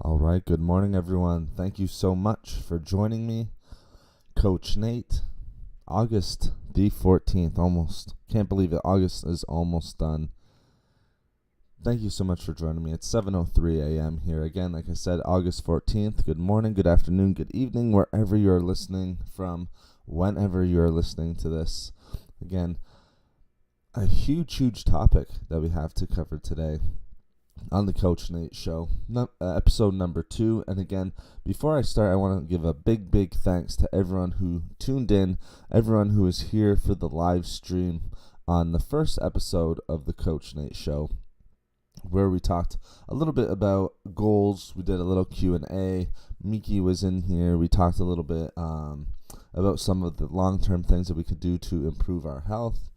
All right, good morning, everyone. Thank you so much for joining me. Coach Nate, August the 14th, almost. Can't believe it. August is almost done. Thank you so much for joining me. It's 7:03 a.m. here. Again, like I said, August 14th. Good morning, good afternoon, good evening, wherever you're listening from, whenever you're listening to this. Again, a huge topic that we have to cover today on the Coach Nate Show, episode number 2. And again, before I start, I want to give a big thanks to everyone who tuned in, everyone who is here for the live stream on the first episode of the Coach Nate Show, where we talked a little bit about goals. We did a little Q&A. Miki was in here. We talked a little bit about some of the long-term things that we could do to improve our health.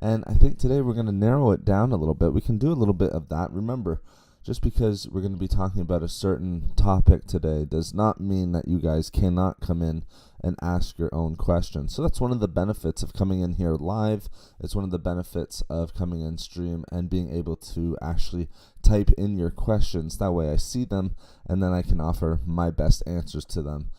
And I think today we're going to narrow it down a little bit. We can do a little bit of that. Remember, just because we're going to be talking about a certain topic today does not mean that you guys cannot come in and ask your own questions. So that's one of the benefits of coming in here live. It's one of the benefits of coming in stream and being able to actually type in your questions. That way I see them and then I can offer my best answers to them.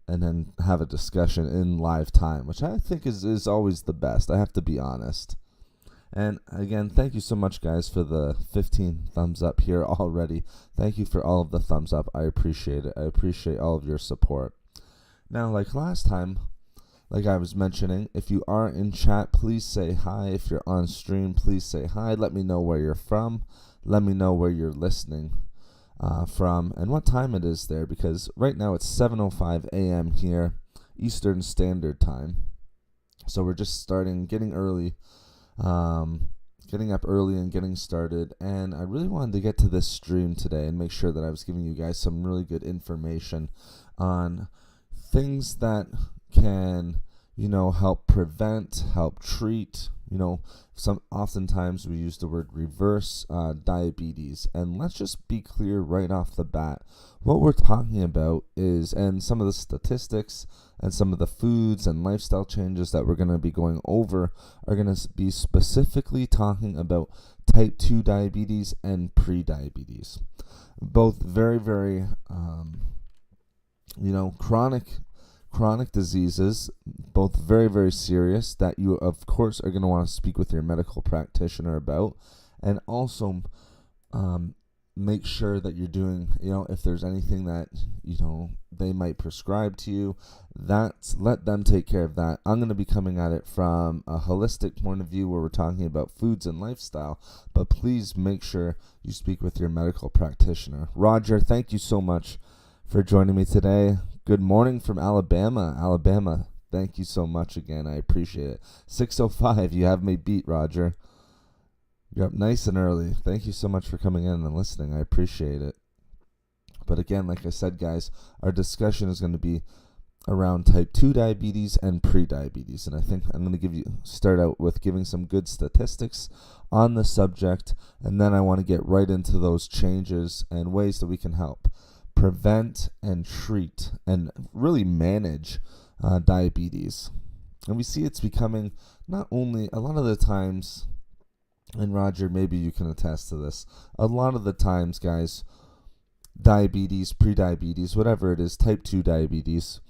And then have a discussion in live time, which I think is always the best. I have to be honest. And again, thank you so much, guys, for the 15 thumbs up here already. Thank you for all of the thumbs up. I appreciate it. I appreciate all of your support. Now, like last time, like I was mentioning, if you are in chat, please say hi. If you're on stream, please say hi. Let me know where you're from. Let me know where you're listening from and what time it is there, because right now it's 7:05 a.m. here, Eastern Standard Time. So we're just getting early, getting up early and getting started. And I really wanted to get to this stream today and make sure that I was giving you guys some really good information on things that can, help prevent, help treat, oftentimes we use the word reverse diabetes. And let's just be clear right off the bat. What we're talking about is, and some of the statistics and some of the foods and lifestyle changes that we're going to be going over are going to be specifically talking about type 2 diabetes and pre-diabetes. Both very, chronic diseases, both very serious, that you of course are going to want to speak with your medical practitioner about, and also make sure that you're doing, if there's anything that they might prescribe to you, let them take care of that. I'm going to be coming at it from a holistic point of view where we're talking about foods and lifestyle, but please make sure you speak with your medical practitioner. Roger, thank you so much for joining me today. Good morning from Alabama. Thank you so much again. I appreciate it. 6:05, you have me beat, Roger. You're up nice and early. Thank you so much for coming in and listening. I appreciate it. But again, like I said, guys, our discussion is going to be around type 2 diabetes and pre-diabetes. And I think I'm going to start out with giving some good statistics on the subject. And then I want to get right into those changes and ways that we can help prevent and treat and really manage diabetes. And we see it's becoming not only a lot of the times, and Roger, maybe you can attest to this, a lot of the times, guys, diabetes, pre-diabetes, whatever it is, type 2 diabetes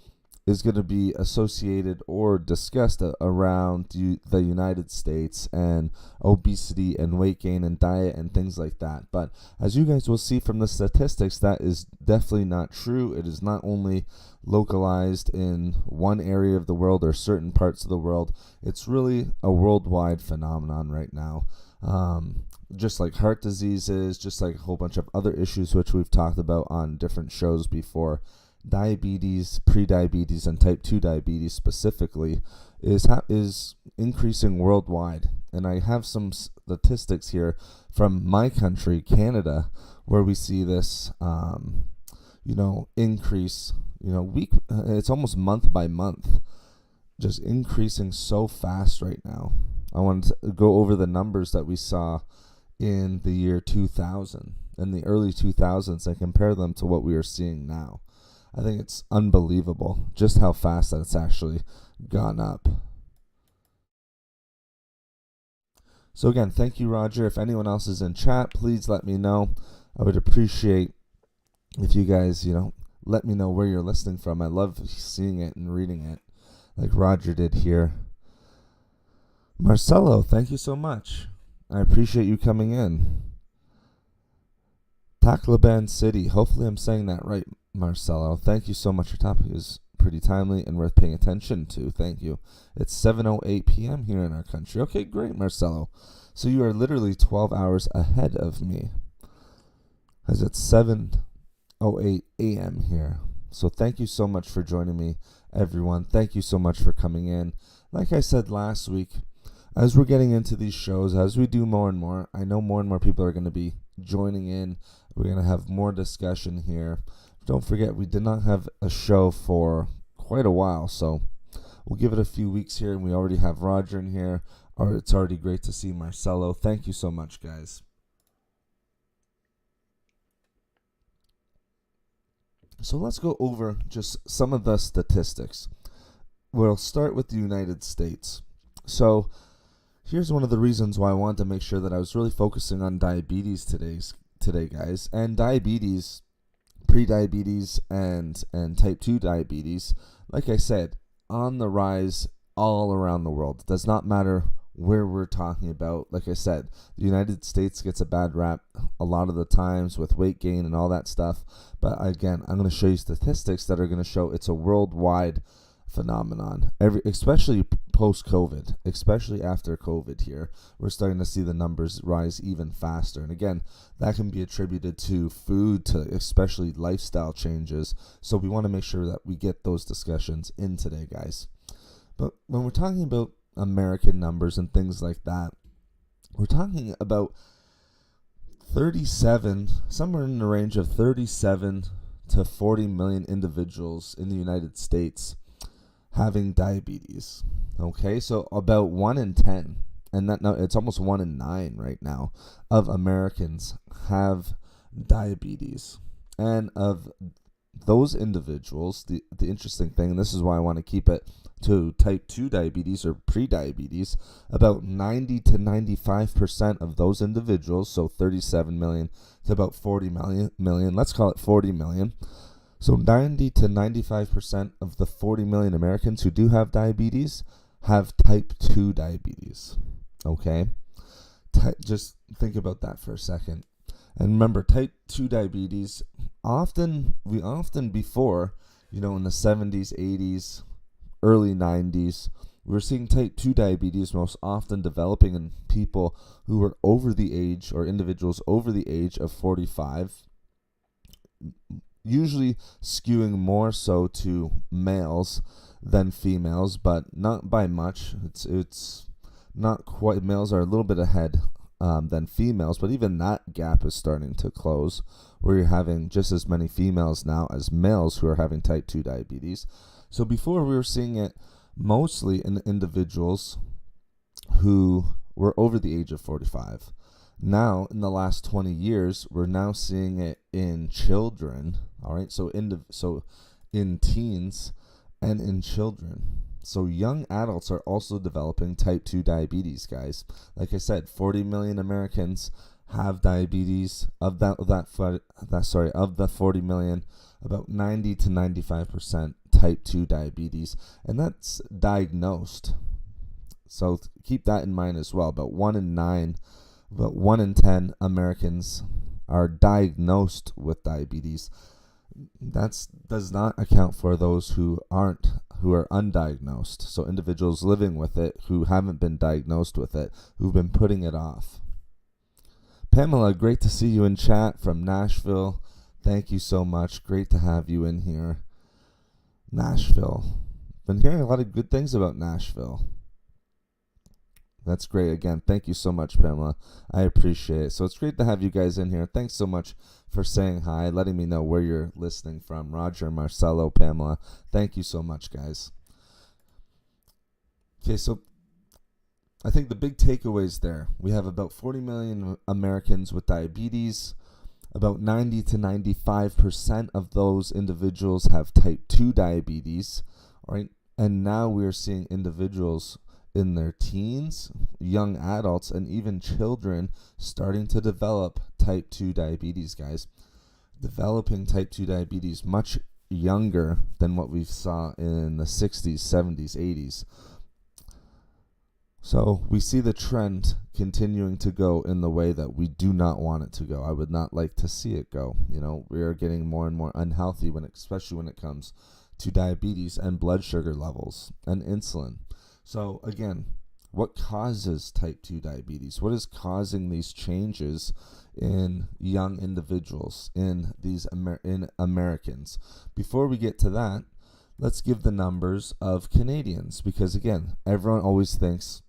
is going to be associated or discussed around the United States, and obesity and weight gain and diet and things like that. But as you guys will see from the statistics, that is definitely not true. It is not only localized in one area of the world or certain parts of the world. It's really a worldwide phenomenon right now. Just like heart diseases, just like a whole bunch of other issues which we've talked about on different shows before. Diabetes, pre-diabetes, and type 2 diabetes specifically is increasing worldwide. And I have some statistics here from my country, Canada, where we see this, increase, it's almost month by month, just increasing so fast right now. I wanted to go over the numbers that we saw in the year 2000, in the early 2000s, and compare them to what we are seeing now. I think it's unbelievable just how fast that it's actually gone up. So again, thank you, Roger. If anyone else is in chat, please let me know. I would appreciate if you guys, let me know where you're listening from. I love seeing it and reading it, like Roger did here. Marcelo, thank you so much. I appreciate you coming in. Tacloban City, hopefully I'm saying that right, Marcelo. Thank you so much. Your topic is pretty timely and worth paying attention to. Thank you. It's 7:08 p.m. here in our country. Okay, great, Marcelo. So you are literally 12 hours ahead of me, as it's 7:08 a.m. here. So thank you so much for joining me, everyone. Thank you so much for coming in. Like I said last week, as we're getting into these shows, as we do more and more, I know more and more people are going to be joining in. We're going to have more discussion here. Don't forget, we did not have a show for quite a while, so we'll give it a few weeks here, and we already have Roger in here. Or it's already great to see Marcelo. Thank you so much, guys. So let's go over just some of the statistics. We'll start with the United States. So here's one of the reasons why I wanted to make sure that I was really focusing on diabetes today, guys. And diabetes, pre-diabetes, and type 2 diabetes, like I said, on the rise all around the world. It does not matter where we're talking about. Like I said, the United States gets a bad rap a lot of the times with weight gain and all that stuff. But again, I'm going to show you statistics that are going to show it's a worldwide phenomenon, especially post-COVID, especially after COVID here. We're starting to see the numbers rise even faster. And again, that can be attributed to food, to especially lifestyle changes. So we want to make sure that we get those discussions in today, guys. But when we're talking about American numbers and things like that, we're talking about 37, somewhere in the range of 37 to 40 million individuals in the United States having diabetes. Okay, so about 1 in 10, and that now it's almost 1 in 9 right now, of Americans have diabetes. And of those individuals, the interesting thing, and this is why I want to keep it to type 2 diabetes or pre-diabetes, about 90 to 95% of those individuals, so 37 million to about 40 million, let's call it 40 million. So 90 to 95% of the 40 million Americans who do have diabetes have type 2 diabetes. Okay? Just think about that for a second. And remember, type 2 diabetes, we often before, in the 70s, 80s, early 90s, we were seeing type 2 diabetes most often developing in people who were over the age, or individuals over the age of 45, usually skewing more so to males than females, but not by much. It's not quite. Males are a little bit ahead than females, but even that gap is starting to close, where you're having just as many females now as males who are having type 2 diabetes. So before, we were seeing it mostly in individuals who were over the age of 45. Now, in the last 20 years, we're now seeing it in children. All right, so in teens and in children. So young adults are also developing type 2 diabetes, guys. Like I said, 40 million Americans have diabetes. Of the 40 million, about 90 to 95% type 2 diabetes, and that's diagnosed. So keep that in mind as well. About 1 in 10 Americans are diagnosed with diabetes. That does not account for those who are undiagnosed. So individuals living with it who haven't been diagnosed with it, who've been putting it off. Pamela, great to see you in chat from Nashville. Thank you so much. Great to have you in here. Nashville. Been hearing a lot of good things about Nashville. That's great. Again, thank you so much, Pamela. I appreciate it. So it's great to have you guys in here. Thanks so much for saying hi, letting me know where you're listening from. Roger, Marcelo, Pamela, thank you so much, guys. Okay, so I think the big takeaways there. We have about 40 million Americans with diabetes. About 90 to 95% of those individuals have type 2 diabetes. All right, and now we're seeing individuals in their teens, young adults, and even children starting to develop type 2 diabetes, guys. developing type 2 diabetes much younger than what we saw in the 60s, 70s, 80s. So we see the trend continuing to go in the way that we do not want it to go. I would not like to see it go. We are getting more and more unhealthy, especially when it comes to diabetes and blood sugar levels and insulin. So again, what causes type 2 diabetes? What is causing these changes in young individuals, in these in Americans? Before we get to that, let's give the numbers of Canadians, because again, everyone always thinks,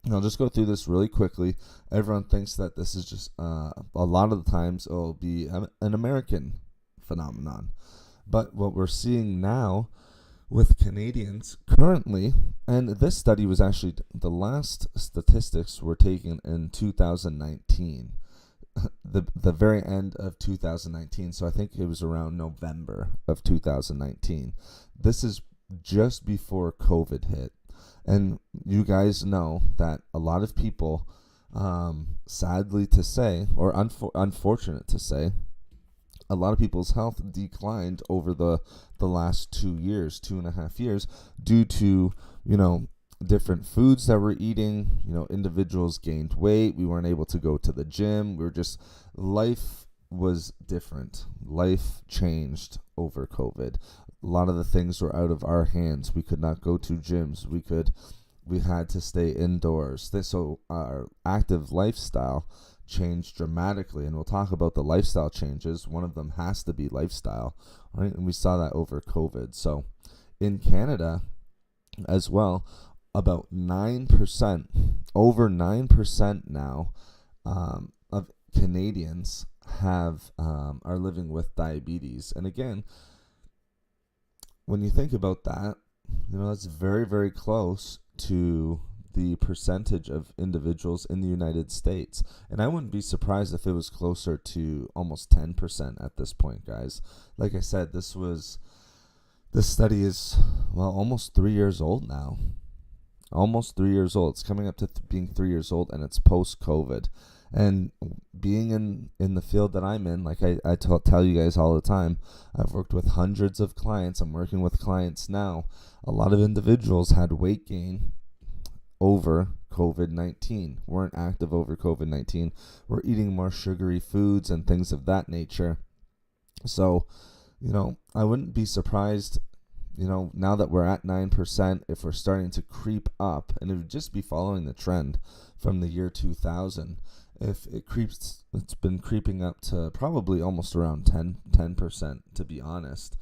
I'll just go through this really quickly. Everyone thinks that this is just, a lot of the times it'll be an American phenomenon. But what we're seeing now with Canadians currently, and this study was actually, the last statistics were taken in 2019, the very end of 2019. So I think it was around November of 2019. This is just before COVID hit. And you guys know that a lot of people, sadly to say, or unfortunate to say, a lot of people's health declined over the last 2 years, 2.5 years, due to, different foods that we're eating. Individuals gained weight. We weren't able to go to the gym. Life was different. Life changed over COVID. A lot of the things were out of our hands. We could not go to gyms. We had to stay indoors. So our active lifestyle changed dramatically, and we'll talk about the lifestyle changes. One of them has to be lifestyle, right? And we saw that over COVID. So in Canada as well, about 9%, over 9% now of Canadians are living with diabetes. And again, when you think about that, that's very, very close to the percentage of individuals in the United States. And I wouldn't be surprised if it was closer to almost 10% at this point, guys. Like I said, this study is, almost 3 years old now. Almost 3 years old. It's coming up to being 3 years old, and it's post-COVID. And being in the field that I'm in, like I tell you guys all the time, I've worked with hundreds of clients. I'm working with clients now. A lot of individuals had weight gain over COVID-19, weren't active over COVID-19, we're eating more sugary foods and things of that nature. So, I wouldn't be surprised, now that we're at 9%, if we're starting to creep up, and it would just be following the trend from the year 2000. If it's been creeping up to probably almost around 10%, to be honest.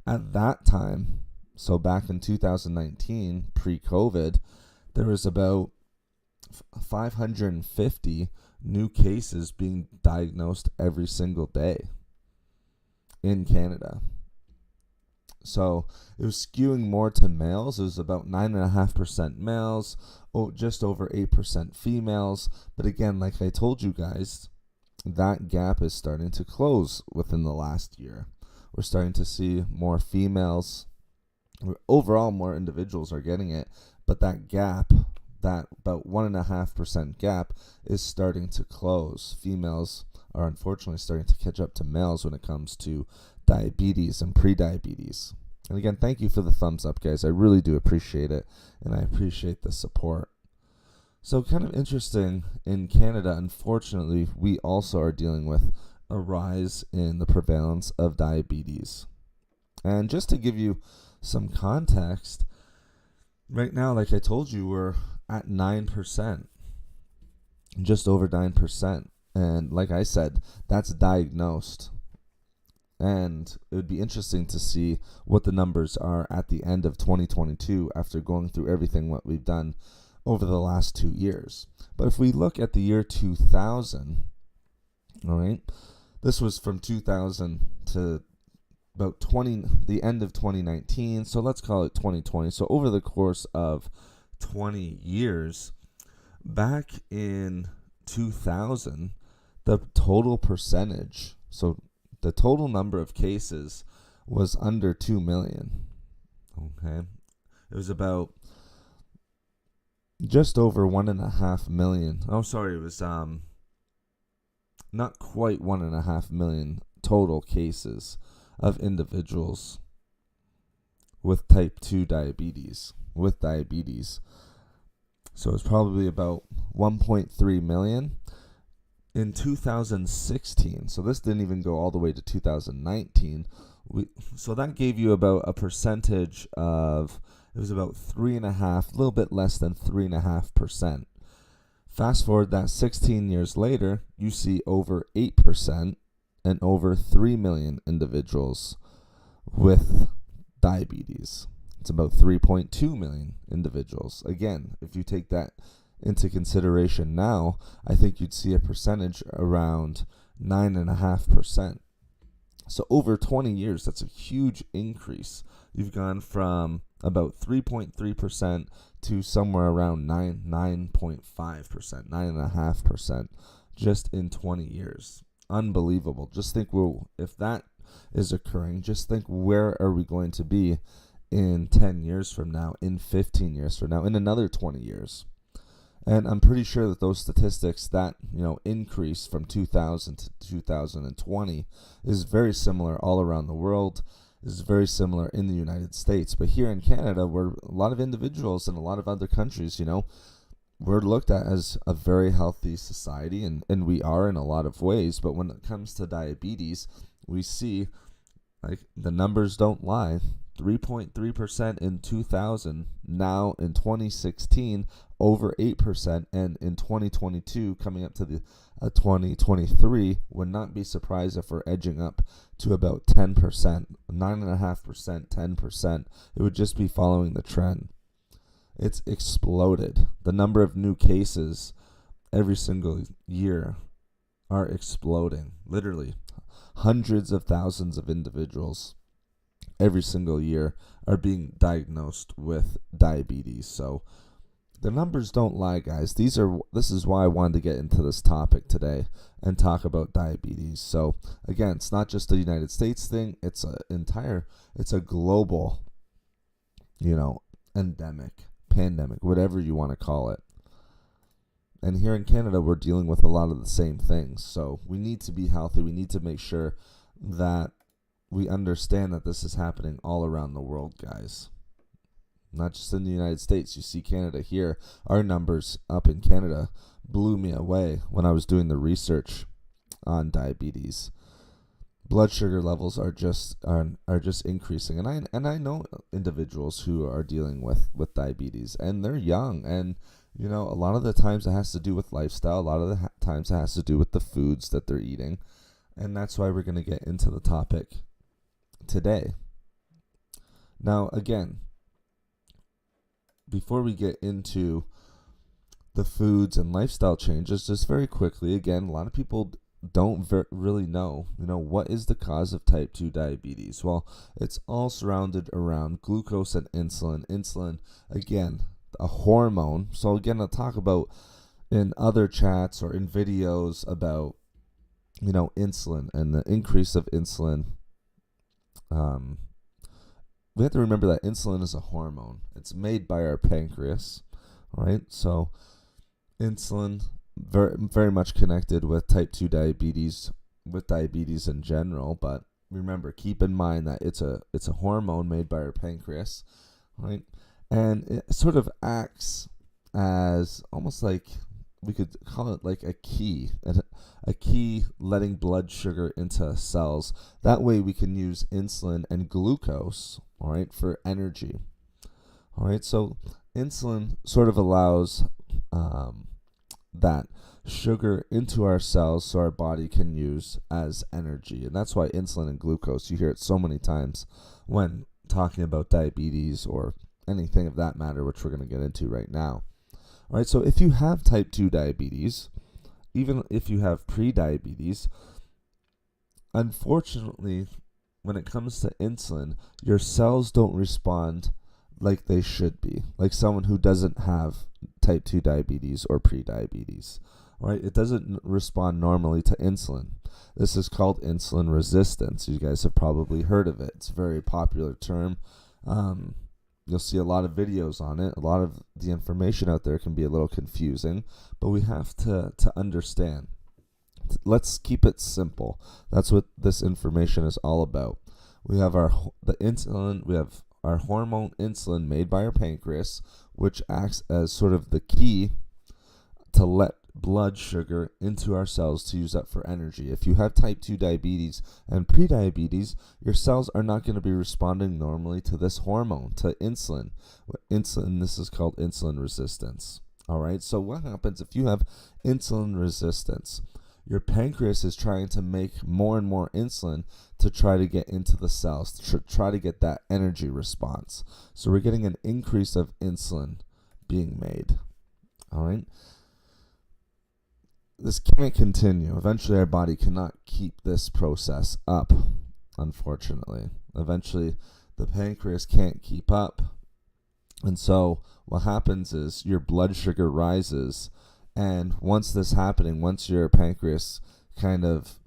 At that time, so back in 2019, pre-COVID, there was about 550 new cases being diagnosed every single day in Canada. So it was skewing more to males. It was about 9.5% males, just over 8% females. But again, like I told you guys, that gap is starting to close within the last year. We're starting to see more females. Overall, more individuals are getting it. But that gap, that about 1.5% gap, is starting to close. Females are unfortunately starting to catch up to males when it comes to diabetes and pre-diabetes. And again, thank you for the thumbs up, guys. I really do appreciate it, and I appreciate the support. So kind of interesting, in Canada, unfortunately, we also are dealing with a rise in the prevalence of diabetes. And just to give you some context, right now, like I told you, we're at 9%, just over 9%. And like I said, that's diagnosed. And it would be interesting to see what the numbers are at the end of 2022 after going through everything what we've done over the last 2 years. But if we look at the year 2000, all right, this was from 2000 to about the end of 2019. So let's call it 2020. So over the course of 20 years, back in 2000, the total percentage, so the total number of cases was under 2 million. Okay. It was about just over 1.5 million. Oh, sorry. It was not quite 1.5 million total cases of individuals with type 2 diabetes, So it's probably about 1.3 million. In 2016, so this didn't even go all the way to 2019, so that gave you about a percentage of, it was about 3.5%, a little bit less than 3.5%. Fast forward that 16 years later, you see over 8% and over 3 million individuals with diabetes. It's about 3.2 million individuals. Again, if you take that into consideration now, I think you'd see a percentage around 9.5%. So over 20 years, that's a huge increase. You've gone from about 3.3% to somewhere around 9.5%, 9.5%, just in 20 years. Unbelievable. Just think, well, if that is occurring, just think, where are we going to be in 10 years from now, in 15 years from now, in another 20 years? And I'm pretty sure that those statistics, that increase from 2000 to 2020 is very similar all around the world, is very similar in the United States. But here in Canada, where a lot of individuals and a lot of other countries, we're looked at as a very healthy society, and we are in a lot of ways. But when it comes to diabetes, we see, like, the numbers don't lie. 3.3% in 2000, now in 2016, over 8%, and in 2022, coming up to the 2023, would not be surprised if we're edging up to about 10%, 9.5%, 10%. It would just be following the trend. It's exploded. The number of new cases every single year are exploding. Literally, hundreds of thousands of individuals every single year are being diagnosed with diabetes. So the numbers don't lie, guys. This is why I wanted to get into this topic today and talk about diabetes. So again, it's not just a United States thing. It's a global, endemic, pandemic, whatever you want to call it. And here in Canada, we're dealing with a lot of the same things. So we need to be healthy. We need to make sure that we understand that this is happening all around the world, guys. Not just in the United States. You see Canada here. Our numbers up in Canada blew me away when I was doing the research on diabetes. Blood sugar levels are just increasing, and I know individuals who are dealing with diabetes, and they're young, and a lot of the times it has to do with lifestyle. A lot of the times it has to do with the foods that they're eating, and that's why we're going to get into the topic today. Now, again, before we get into the foods and lifestyle changes, just very quickly, again, a lot of people don't really know, what is the cause of type 2 diabetes? Well, it's all surrounded around glucose and insulin. Insulin, again, a hormone. So again, I'll talk about in other chats or in videos about, insulin and the increase of insulin. We have to remember that insulin is a hormone. It's made by our pancreas, all right? So insulin, very, very much connected with type 2 diabetes, with diabetes in general. But remember, keep in mind that it's a hormone made by our pancreas, right? And it sort of acts as almost like, we could call it like a key letting blood sugar into cells. That way we can use insulin and glucose, all right, for energy. All right, so insulin sort of allows that sugar into our cells so our body can use as energy. And that's why insulin and glucose, you hear it so many times when talking about diabetes or anything of that matter, which we're going to get into right now. All right, so if you have type 2 diabetes, even if you have pre-diabetes, unfortunately, when it comes to insulin, your cells don't respond like they should be, like someone who doesn't have type 2 diabetes or pre-diabetes. All right, it doesn't respond normally to insulin. This is called insulin resistance. You guys have probably heard of it. It's a very popular term. You'll see a lot of videos on it. A lot of the information out there can be a little confusing, but we have to understand Let's keep it simple. That's what this information is all about. We have the insulin, we have our hormone insulin made by our pancreas, which acts as sort of the key to let blood sugar into our cells to use up for energy. If you have type 2 diabetes and prediabetes, your cells are not going to be responding normally to this hormone, to insulin. This is called insulin resistance. All right, so what happens if you have insulin resistance? Your pancreas is trying to make more and more insulin to try to get into the cells, to try to get that energy response. So we're getting an increase of insulin being made. All right. This can't continue. Eventually, our body cannot keep this process up, unfortunately. Eventually, the pancreas can't keep up. And so what happens is your blood sugar rises. And once your pancreas kind of,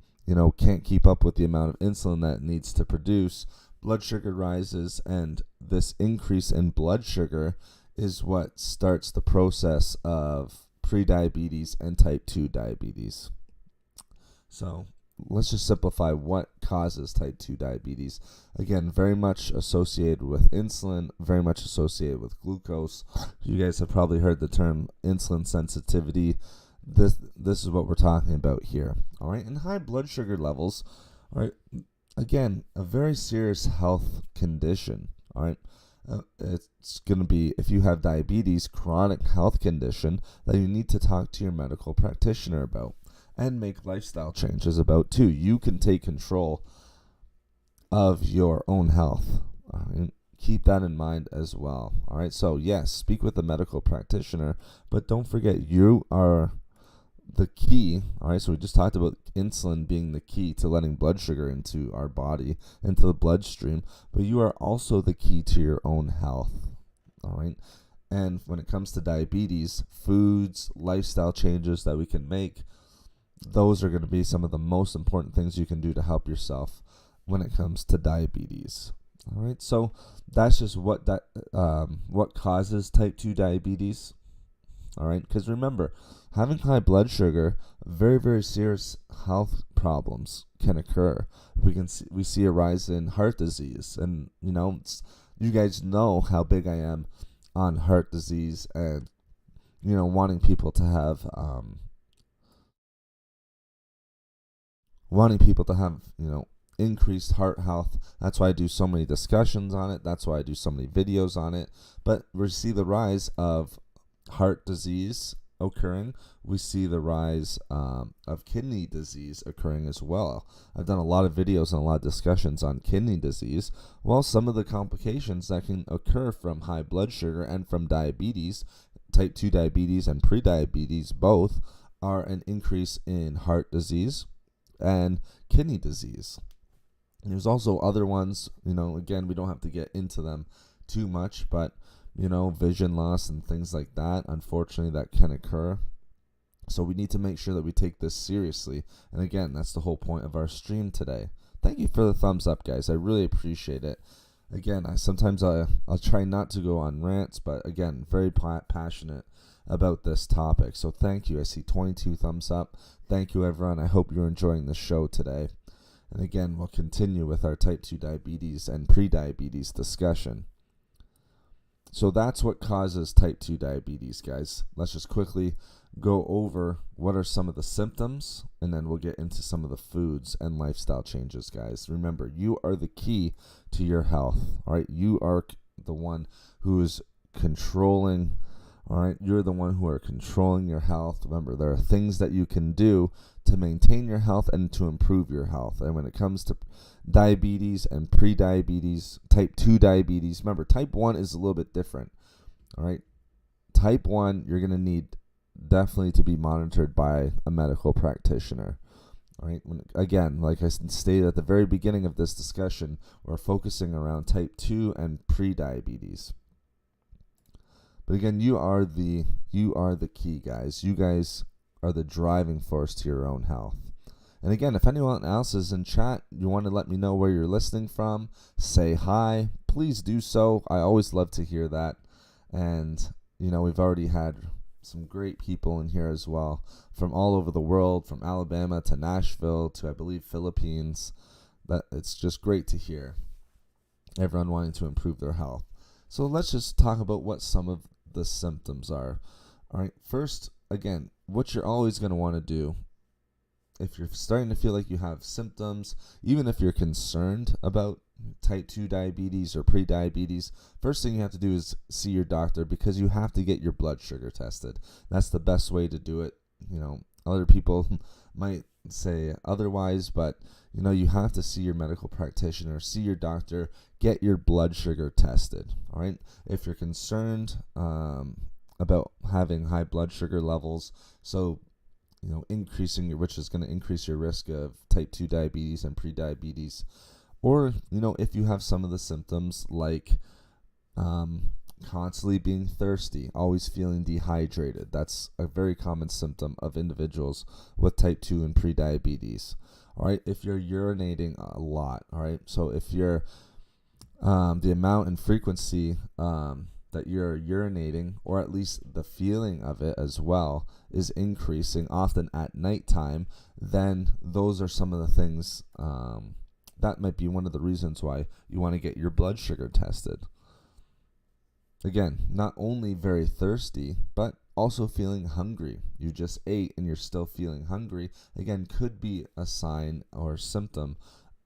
can't keep up with the amount of insulin that it needs to produce, blood sugar rises. And this increase in blood sugar is what starts the process of prediabetes and type 2 diabetes. So let's just simplify what causes type 2 diabetes. Again, very much associated with insulin, very much associated with glucose. You guys have probably heard the term insulin sensitivity. This is what we're talking about here. All right, and high blood sugar levels are, again, a very serious health condition. All right. It's going to be, if you have diabetes, chronic health condition that you need to talk to your medical practitioner about and make lifestyle changes about too. You can take control of your own health. All right? Keep that in mind as well. All right. So yes, speak with a medical practitioner, but don't forget you are the key. All right. So we just talked about insulin being the key to letting blood sugar into our body, into the bloodstream, but you are also the key to your own health. All right. And when it comes to diabetes, foods, lifestyle changes that we can make, those are going to be some of the most important things you can do to help yourself when it comes to diabetes. All right. So that's just what causes type 2 diabetes. All right. Because remember, having high blood sugar, very, very serious health problems can occur. We see a rise in heart disease, and you guys know how big I am on heart disease, and wanting people to have increased heart health. That's why I do so many discussions on it. That's why I do so many videos on it. But we see the rise of heart disease occurring. We see the rise of kidney disease occurring as well. I've done a lot of videos and a lot of discussions on kidney disease. Well, some of the complications that can occur from high blood sugar and from diabetes, type 2 diabetes and prediabetes, both are an increase in heart disease and kidney disease. And there's also other ones, again, we don't have to get into them too much, but vision loss and things like that, unfortunately, that can occur. So we need to make sure that we take this seriously. And again, that's the whole point of our stream today. Thank you for the thumbs up, guys. I really appreciate it. Again, I'll try not to go on rants, but again, very passionate about this topic. So thank you. I see 22 thumbs up. Thank you, everyone. I hope you're enjoying the show today. And again, we'll continue with our type 2 diabetes and prediabetes discussion. So that's what causes type 2 diabetes, guys. Let's just quickly go over what are some of the symptoms, and then we'll get into some of the foods and lifestyle changes, guys. Remember, you are the key to your health, all right? You are the one who is controlling, all right? You're the one who are controlling your health. Remember, there are things that you can do to maintain your health and to improve your health. And when it comes to diabetes and prediabetes, type 2 diabetes, remember, type 1 is a little bit different, all right? Type 1, you're going to need definitely to be monitored by a medical practitioner, all right? Again, like I stated at the very beginning of this discussion, we're focusing around type 2 and prediabetes. But again, you are the key, guys. You guys are the driving force to your own health. And again, if anyone else is in chat, you want to let me know where you're listening from, say hi, please do so. I always love to hear that. And, we've already had some great people in here as well, from all over the world, from Alabama to Nashville to, I believe, Philippines. That it's just great to hear everyone wanting to improve their health. So let's just talk about what some of the symptoms are. All right, first, again, what you're always going to want to do if you're starting to feel like you have symptoms, even if you're concerned about type 2 diabetes or pre-diabetes, first thing you have to do is see your doctor, because you have to get your blood sugar tested. That's the best way to do it. Other people might say otherwise, but you have to see your medical practitioner, see your doctor, get your blood sugar tested. All right, if you're concerned about having high blood sugar levels, so increasing which is going to increase your risk of type 2 diabetes and pre-diabetes, or if you have some of the symptoms like constantly being thirsty, always feeling dehydrated. That's a very common symptom of individuals with type 2 and pre-diabetes. All right, if you're urinating a lot, all right, so if you're the amount and frequency that you're urinating, or at least the feeling of it as well, is increasing often at nighttime, then those are some of the things that might be one of the reasons why you want to get your blood sugar tested. Again, not only very thirsty, but also feeling hungry. You just ate and you're still feeling hungry. Again, could be a sign or symptom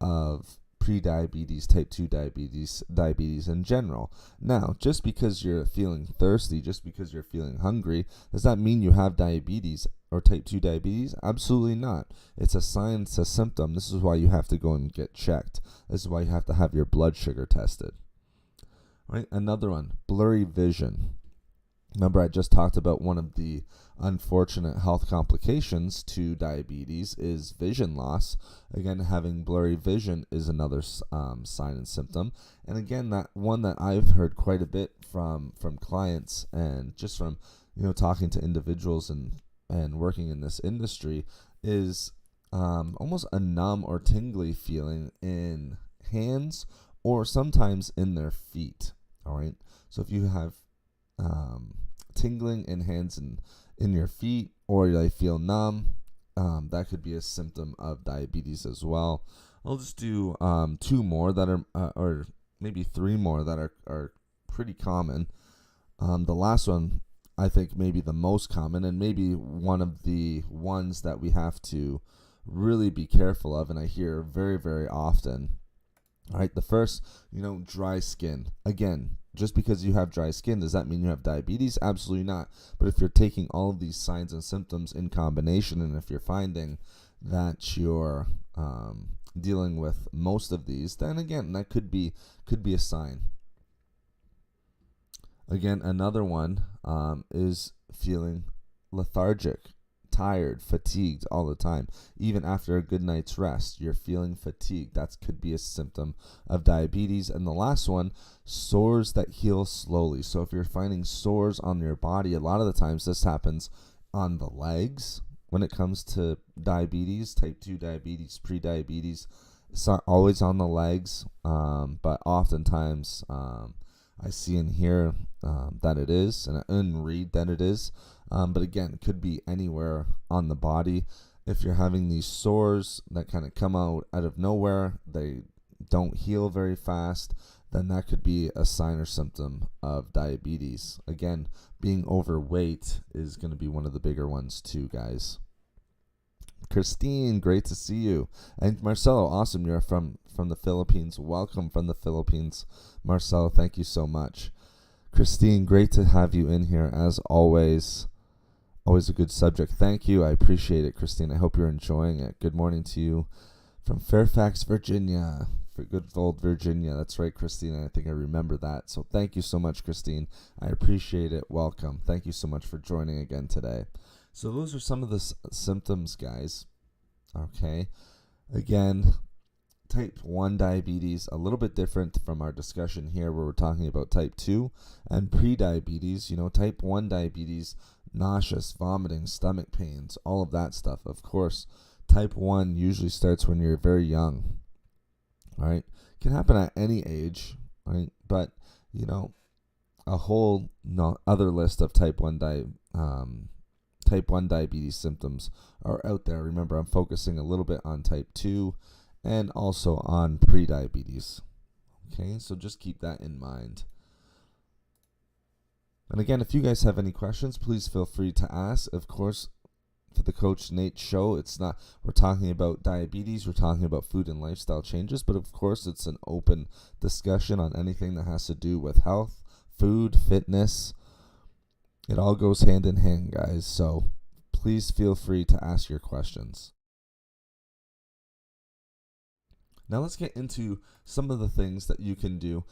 of pre-diabetes, type 2 diabetes in general. Now, just because you're feeling thirsty, just because you're feeling hungry, does that mean you have diabetes or type 2 diabetes? Absolutely not. It's a sign, it's a symptom. This is why you have to go and get checked. This is why you have to have your blood sugar tested. All right, another one, blurry vision. Remember, I just talked about one of the unfortunate health complications to diabetes is vision loss. Again, having blurry vision is another sign and symptom. And again, that one that I've heard quite a bit from clients, and just from talking to individuals and working in this industry, is almost a numb or tingly feeling in hands or sometimes in their feet. All right, so if you have tingling in hands and in your feet, or they feel numb, that could be a symptom of diabetes as well. I'll just do 2 more that are, or maybe 3 more that are pretty common. The last one, I think, maybe the most common, and maybe one of the ones that we have to really be careful of, and I hear very, very often. All right, the first, dry skin. Again, just because you have dry skin, does that mean you have diabetes? Absolutely not. But if you're taking all of these signs and symptoms in combination, and if you're finding that you're dealing with most of these, then again, that could be a sign. Again, another one is feeling lethargic, tired, fatigued all the time. Even after a good night's rest, you're feeling fatigued. That could be a symptom of diabetes. And the last one, sores that heal slowly. So if you're finding sores on your body, a lot of the times this happens on the legs when it comes to diabetes, type 2 diabetes, pre-diabetes. It's not always on the legs, but oftentimes I see and hear that it is, and read that it is. But again, it could be anywhere on the body. If you're having these sores that kind of come out of nowhere, they don't heal very fast, then that could be a sign or symptom of diabetes. Again, being overweight is going to be one of the bigger ones too, guys. Christine, great to see you. And Marcelo, awesome. You're from the Philippines. Welcome from the Philippines. Marcelo, thank you so much. Christine, great to have you in here as always. Always a good subject. Thank you. I appreciate it, Christine. I hope you're enjoying it. Good morning to you from Fairfax, Virginia. For good old Virginia. That's right, Christine. I think I remember that. So thank you so much, Christine. I appreciate it. Welcome. Thank you so much for joining again today. So those are some of the symptoms, guys. Okay. Again, type 1 diabetes, a little bit different from our discussion here where we're talking about type 2 and pre-diabetes. Type 1 diabetes, nauseous, vomiting, stomach pains, all of that stuff. Of course, type 1 usually starts when you're very young. All right. Can happen at any age, right? But, a whole other list of type 1 diabetes symptoms are out there. Remember, I'm focusing a little bit on type 2 and also on prediabetes. Okay, so just keep that in mind. And again, if you guys have any questions, please feel free to ask. Of course, for the Coach Nate show, we're talking about diabetes, we're talking about food and lifestyle changes, but of course it's an open discussion on anything that has to do with health, food, fitness. It all goes hand in hand, guys, so please feel free to ask your questions. Now let's get into some of the things that you can do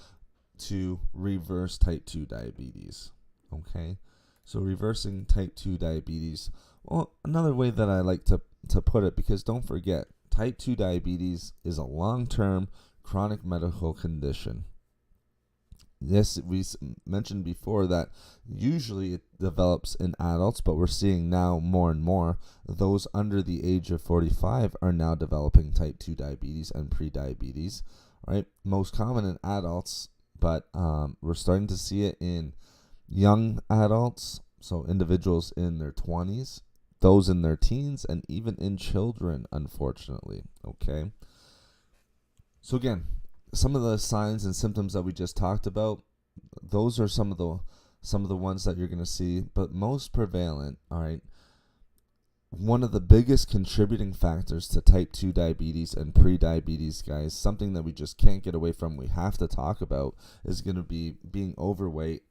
to reverse type 2 diabetes. Okay, so reversing type 2 diabetes, well, another way that I like to put it, because don't forget, type 2 diabetes is a long-term chronic medical condition. Yes, we mentioned before that usually it develops in adults, but we're seeing now more and more those under the age of 45 are now developing type 2 diabetes and prediabetes, right? Most common in adults, but we're starting to see it in young adults, so individuals in their 20s, those in their teens, and even in children, unfortunately, okay? So again, some of the signs and symptoms that we just talked about, those are some of the ones that you're going to see, but most prevalent, all right, one of the biggest contributing factors to type 2 diabetes and prediabetes, guys, something that we just can't get away from, we have to talk about, is going to be being overweight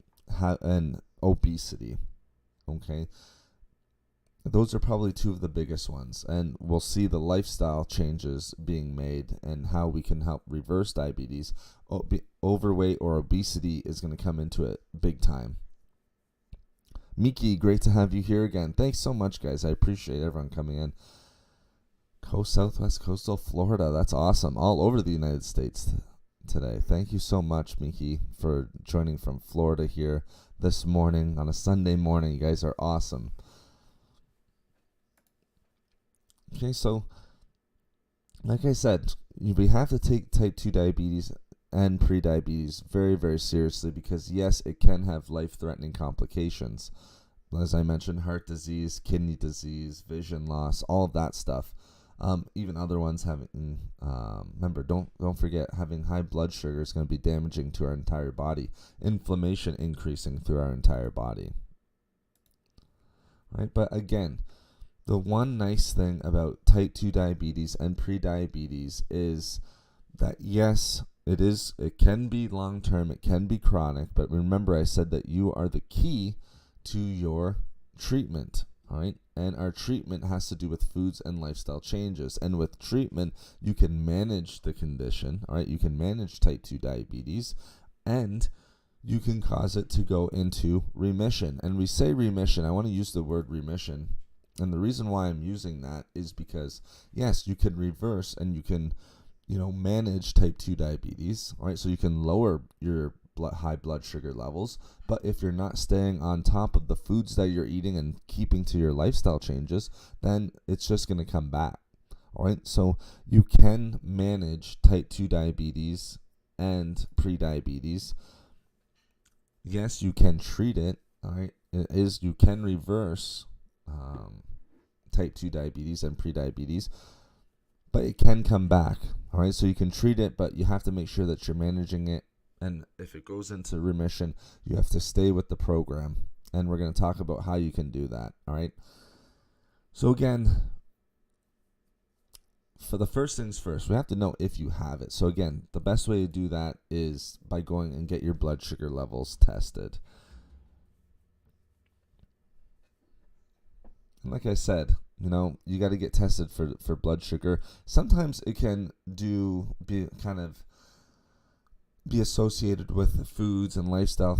and obesity, okay? Those are probably two of the biggest ones, and we'll see the lifestyle changes being made and how we can help reverse diabetes. Overweight or obesity is going to come into it big time. Miki, great to have you here again. Thanks so much, guys. I appreciate everyone coming in. Southwest Coastal Florida. That's awesome. All over the United States today. Thank you so much, Miki, for joining from Florida here this morning on a Sunday morning. You guys are awesome. Okay, so like I said, we have to take type 2 diabetes and prediabetes very, very seriously, because yes, it can have life-threatening complications. As I mentioned, heart disease, kidney disease, vision loss, all of that stuff. Even other ones having, remember, don't forget, having high blood sugar is going to be damaging to our entire body. Inflammation increasing through our entire body. Right, but again, the one nice thing about type 2 diabetes and prediabetes is that yes, it can be long-term, it can be chronic, but remember I said that you are the key to your treatment, all right? And our treatment has to do with foods and lifestyle changes. And with treatment, you can manage the condition, all right? You can manage type 2 diabetes, and you can cause it to go into remission. And we say remission, I want to use the word remission. And the reason why I'm using that is because, yes, you can reverse and you can, manage type 2 diabetes, all right? So you can lower your high blood sugar levels, but if you're not staying on top of the foods that you're eating and keeping to your lifestyle changes, then it's just going to come back, all right? So you can manage type 2 diabetes and prediabetes. Yes, you can treat it, all right? You can reverse type 2 diabetes and prediabetes, but it can come back, all right? So you can treat it, but you have to make sure that you're managing it, and if it goes into remission, you have to stay with the program, and we're going to talk about how you can do that, all right? So again, for the first things first, we have to know if you have it. So again, the best way to do that is by going and get your blood sugar levels tested. And like I said, you got to get tested for blood sugar. Sometimes it can be associated with foods and lifestyle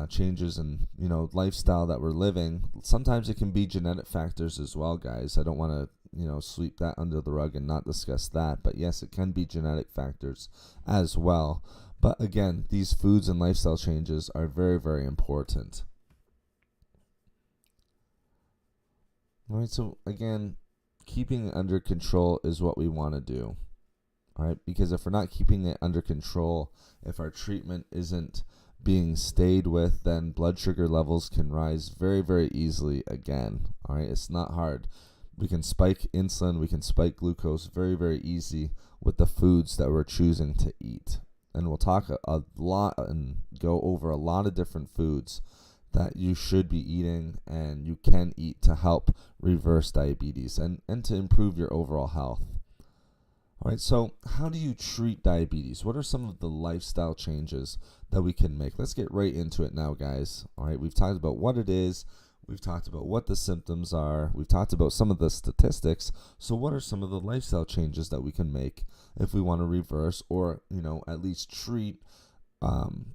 changes and lifestyle that we're living. Sometimes it can be genetic factors as well, guys. I don't want to sweep that under the rug and not discuss that, but yes, it can be genetic factors as well. But again, these foods and lifestyle changes are very, very important. All right, so again, keeping it under control is what we want to do. All right, because if we're not keeping it under control, if our treatment isn't being stayed with, then blood sugar levels can rise very, very easily again. All right, it's not hard. We can spike insulin, we can spike glucose very, very easy with the foods that we're choosing to eat. And we'll talk a lot and go over a lot of different foods that you should be eating and you can eat to help reverse diabetes and to improve your overall health. All right, so how do you treat diabetes? What are some of the lifestyle changes that we can make? Let's get right into it now, guys. All right, we've talked about what it is. We've talked about what the symptoms are. We've talked about some of the statistics. So what are some of the lifestyle changes that we can make if we want to reverse or, at least treat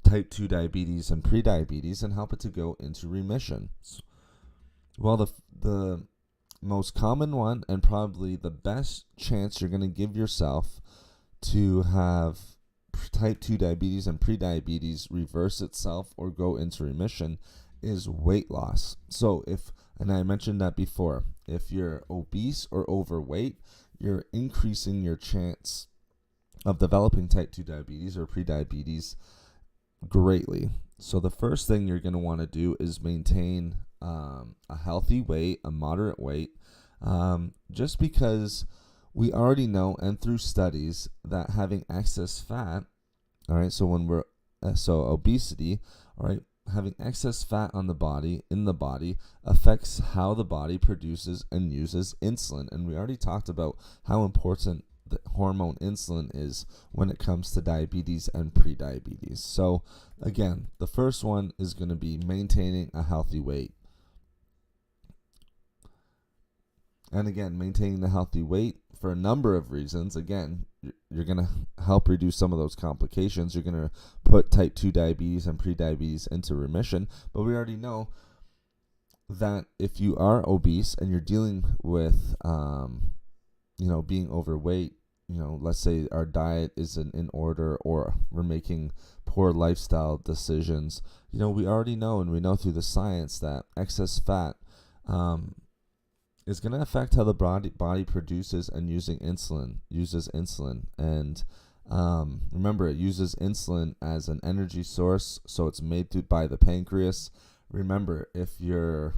type 2 diabetes and prediabetes and help it to go into remission? Well, the most common one and probably the best chance you're going to give yourself to have type 2 diabetes and prediabetes reverse itself or go into remission is weight loss. So and I mentioned that before, if you're obese or overweight, you're increasing your chance of developing type 2 diabetes or prediabetes greatly. So the first thing you're going to want to do is maintain a healthy weight, a moderate weight, just because we already know and through studies that having excess fat, all right, so obesity, all right, having excess fat in the body affects how the body produces and uses insulin. And we already talked about how important the hormone insulin is when it comes to diabetes and prediabetes. So again, the first one is going to be maintaining a healthy weight. And again, maintaining the healthy weight for a number of reasons. Again, you're going to help reduce some of those complications. You're going to put type 2 diabetes and prediabetes into remission. But we already know that if you are obese and you're dealing with, being overweight, let's say our diet isn't in order or we're making poor lifestyle decisions, we already know and we know through the science that excess fat is going to affect how the body produces and uses insulin. And remember, it uses insulin as an energy source, so it's made by the pancreas. Remember, if you're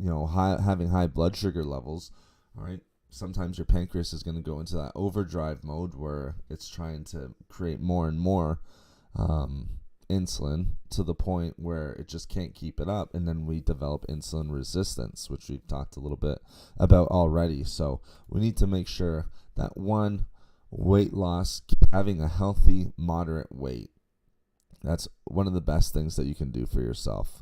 having high blood sugar levels, all right, sometimes your pancreas is going to go into that overdrive mode where it's trying to create more and more insulin to the point where it just can't keep it up, and then we develop insulin resistance, which we've talked a little bit about already. So we need to make sure that weight loss, having a healthy, moderate weight, that's one of the best things that you can do for yourself.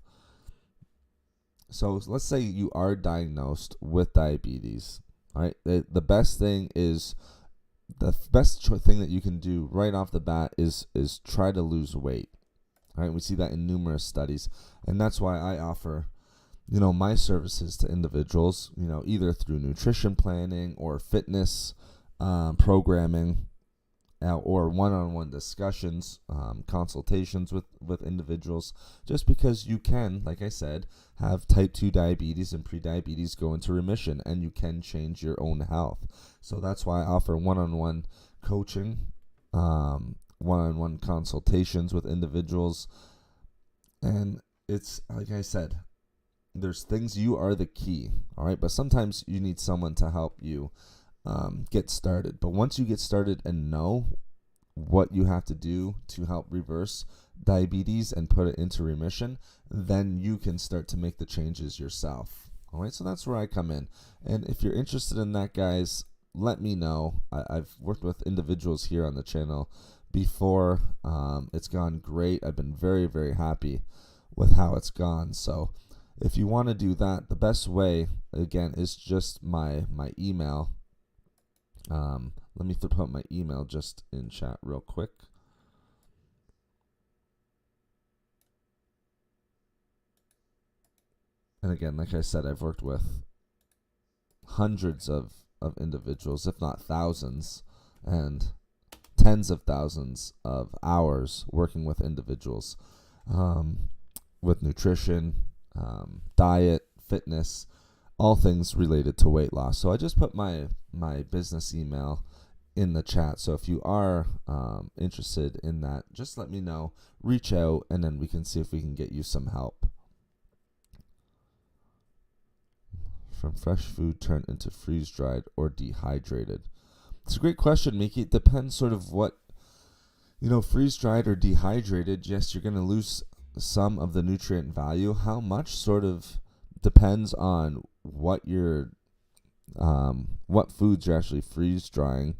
So let's say you are diagnosed with diabetes. All right, the best thing that you can do right off the bat is try to lose weight. All right, we see that in numerous studies, and that's why I offer, my services to individuals, either through nutrition planning or fitness programming, or one-on-one discussions, consultations with individuals, just because you can, like I said, have type 2 diabetes and prediabetes go into remission, and you can change your own health. So that's why I offer one-on-one coaching, one-on-one consultations with individuals. And it's, like I said, there's things, you are the key, all right? But sometimes you need someone to help you get started. But once you get started and know what you have to do to help reverse diabetes and put it into remission, then you can start to make the changes yourself. All right, so that's where I come in. And if you're interested in that, guys, let me know. I've worked with individuals here on the channel before. It's gone great. I've been very, very happy with how it's gone. So if you want to do that, the best way, again, is just my email. Let me put my email just in chat real quick. And again, like I said, I've worked with hundreds of individuals, if not thousands, and tens of thousands of hours working with individuals with nutrition, diet, fitness, all things related to weight loss. So I just put my business email in the chat. So if you are interested in that, just let me know, reach out, and then we can see if we can get you some help. From fresh food turned into freeze-dried or dehydrated? It's a great question, Miki. It depends sort of what, freeze-dried or dehydrated. Yes, you're going to lose some of the nutrient value. How much sort of depends on what what foods you're actually freeze-drying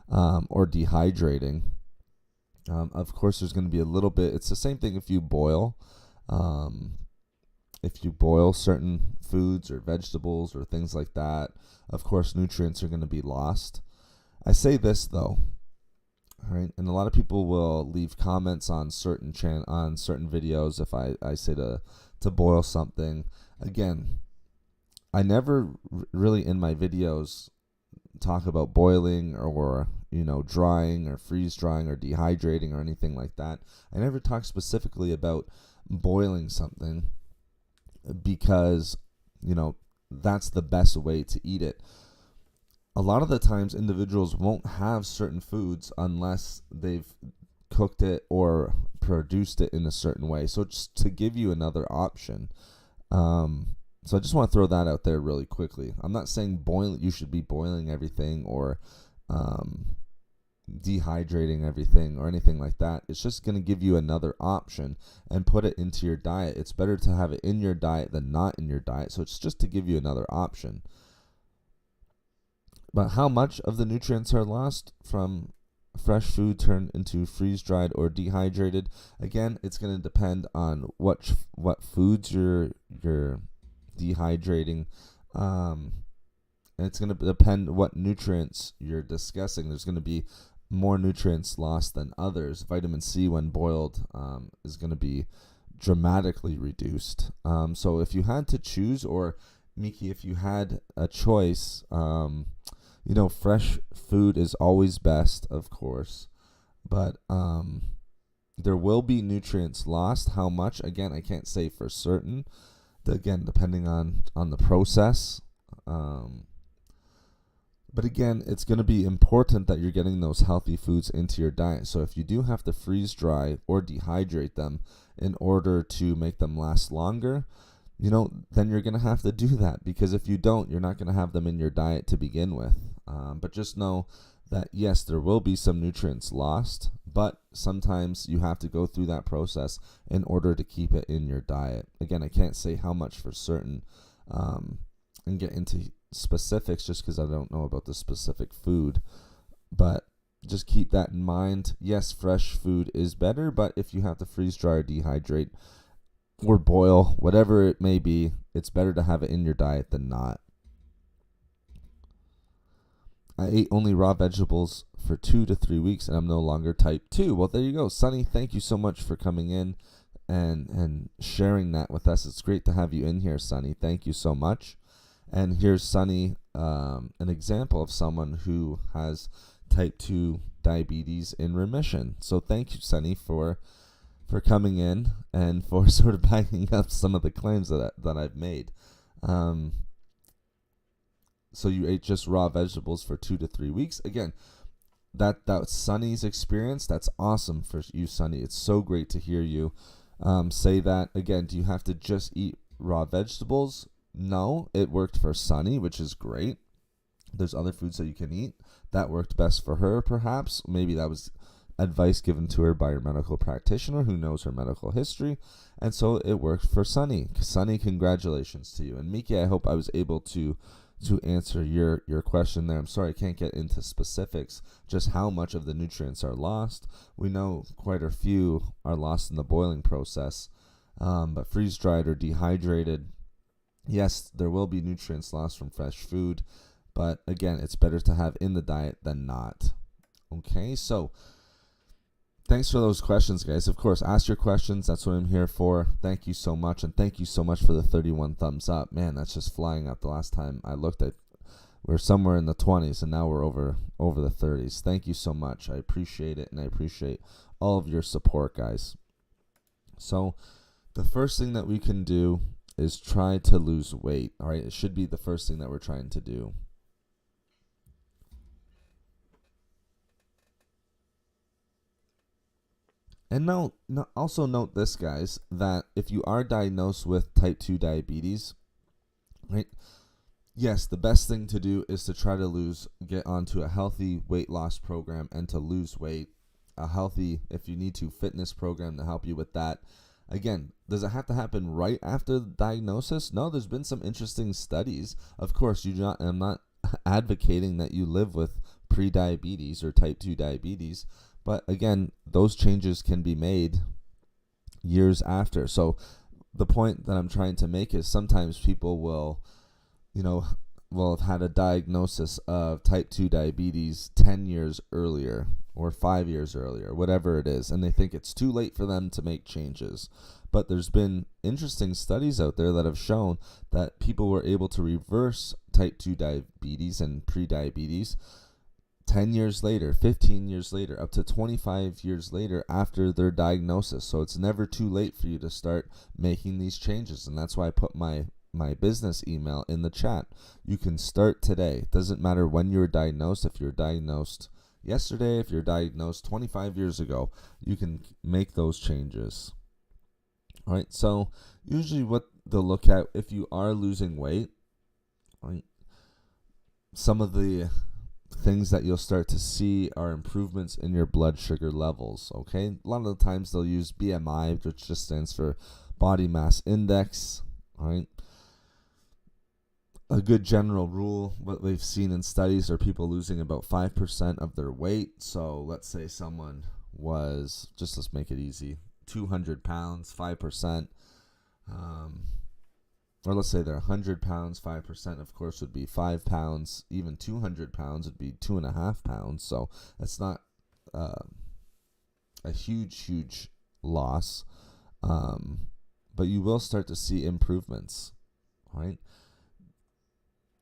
or dehydrating. Of course, there's going to be a little bit. It's the same thing if you boil. If you boil certain foods or vegetables or things like that, of course, nutrients are going to be lost. I say this, though, all right, and a lot of people will leave comments on certain videos if I say to boil something. Again, I never really in my videos talk about boiling or drying or freeze drying or dehydrating or anything like that. I never talk specifically about boiling something, because that's the best way to eat it. A lot of the times individuals won't have certain foods unless they've cooked it or produced it in a certain way. So just to give you another option, so I just want to throw that out there really quickly. I'm not saying you should be boiling everything or dehydrating everything or anything like that. It's just going to give you another option and put it into your diet. It's better to have it in your diet than not in your diet. So it's just to give you another option. But how much of the nutrients are lost from fresh food turned into freeze-dried or dehydrated? Again, it's going to depend on what foods you're dehydrating. And it's going to depend what nutrients you're discussing. There's going to be more nutrients lost than others. Vitamin C, when boiled, is going to be dramatically reduced. So if you had to choose, or Miki, if you had a choice, fresh food is always best, of course, but there will be nutrients lost. How much? Again, I can't say for certain. Again, depending on the process. But again, it's going to be important that you're getting those healthy foods into your diet. So if you do have to freeze dry or dehydrate them in order to make them last longer, then you're going to have to do that, because if you don't, you're not going to have them in your diet to begin with. But just know that, yes, there will be some nutrients lost, but sometimes you have to go through that process in order to keep it in your diet. Again, I can't say how much for certain and get into specifics just because I don't know about the specific food, but just keep that in mind. Yes, fresh food is better, but if you have to freeze dry or dehydrate or boil, whatever it may be, it's better to have it in your diet than not. I ate only raw vegetables for 2 to 3 weeks and I'm no longer type 2. Well, there you go. Sunny, thank you so much for coming in and sharing that with us. It's great to have you in here, Sunny. Thank you so much. And here's Sunny, an example of someone who has type 2 diabetes in remission. So thank you, Sunny, for coming in and for sort of backing up some of the claims that I've made. So you ate just raw vegetables for 2 to 3 weeks. Again, that's Sunny's experience. That's awesome for you, Sunny. It's so great to hear you say that. Again, do you have to just eat raw vegetables? No, it worked for Sunny, which is great. There's other foods that you can eat. That worked best for her, perhaps. Maybe that was advice given to her by her medical practitioner who knows her medical history. And so it worked for Sunny. Sunny, congratulations to you. And Miki, I hope I was able to answer your question there. I'm sorry I can't get into specifics, just how much of the nutrients are lost. We know quite a few are lost in the boiling process, but freeze-dried or dehydrated, yes, there will be nutrients lost from fresh food, but again, it's better to have in the diet than not. Okay, so thanks for those questions, guys. Of course, ask your questions. That's what I'm here for. Thank you so much, and thank you so much for the 31 thumbs up. Man, that's just flying up. The last time I looked at, we're somewhere in the 20s, and now we're over the 30s. Thank you so much. I appreciate it, and I appreciate all of your support, guys. So the first thing that we can do is try to lose weight. All right, it should be the first thing that we're trying to do. And also note this, guys, that if you are diagnosed with type 2 diabetes, right? Yes, the best thing to do is to try to get onto a healthy weight loss program and to lose weight. A healthy, if you need to, fitness program to help you with that. Again, does it have to happen right after the diagnosis? No, there's been some interesting studies. Of course, I'm not advocating that you live with pre-diabetes or type 2 diabetes. But again, those changes can be made years after. So the point that I'm trying to make is sometimes people will have had a diagnosis of type 2 diabetes 10 years earlier or 5 years earlier, whatever it is, and they think it's too late for them to make changes. But there's been interesting studies out there that have shown that people were able to reverse type 2 diabetes and pre-diabetes 10 years later, 15 years later, up to 25 years later after their diagnosis. So it's never too late for you to start making these changes. And that's why I put my business email in the chat. You can start today. It doesn't matter when you were diagnosed. If you're diagnosed yesterday, if you're diagnosed 25 years ago, you can make those changes. All right. So usually what they'll look at if you are losing weight, right, some of the things that you'll start to see are improvements in your blood sugar levels. Okay, a lot of the times they'll use BMI, which just stands for body mass index. All right, a good general rule, what we've seen in studies, are people losing about 5% of their weight. So let's say someone was, let's make it easy, 200 pounds, 5%. Or let's say they're 100 pounds, 5%, of course, would be 5 pounds. Even 200 pounds would be 2.5 pounds. So it's not a huge loss. But you will start to see improvements, right?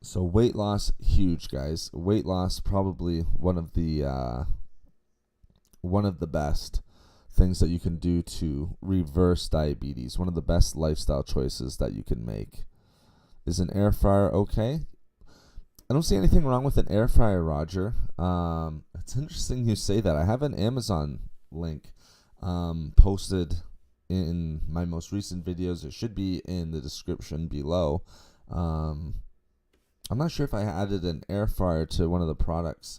So weight loss, huge, guys. Weight loss, probably one of the best things that you can do to reverse diabetes. One of the best lifestyle choices that you can make. Is an air fryer okay? I don't see anything wrong with an air fryer, Roger. It's interesting you say that. I have an Amazon link posted in my most recent videos. It should be in the description below. I'm not sure if I added an air fryer to one of the products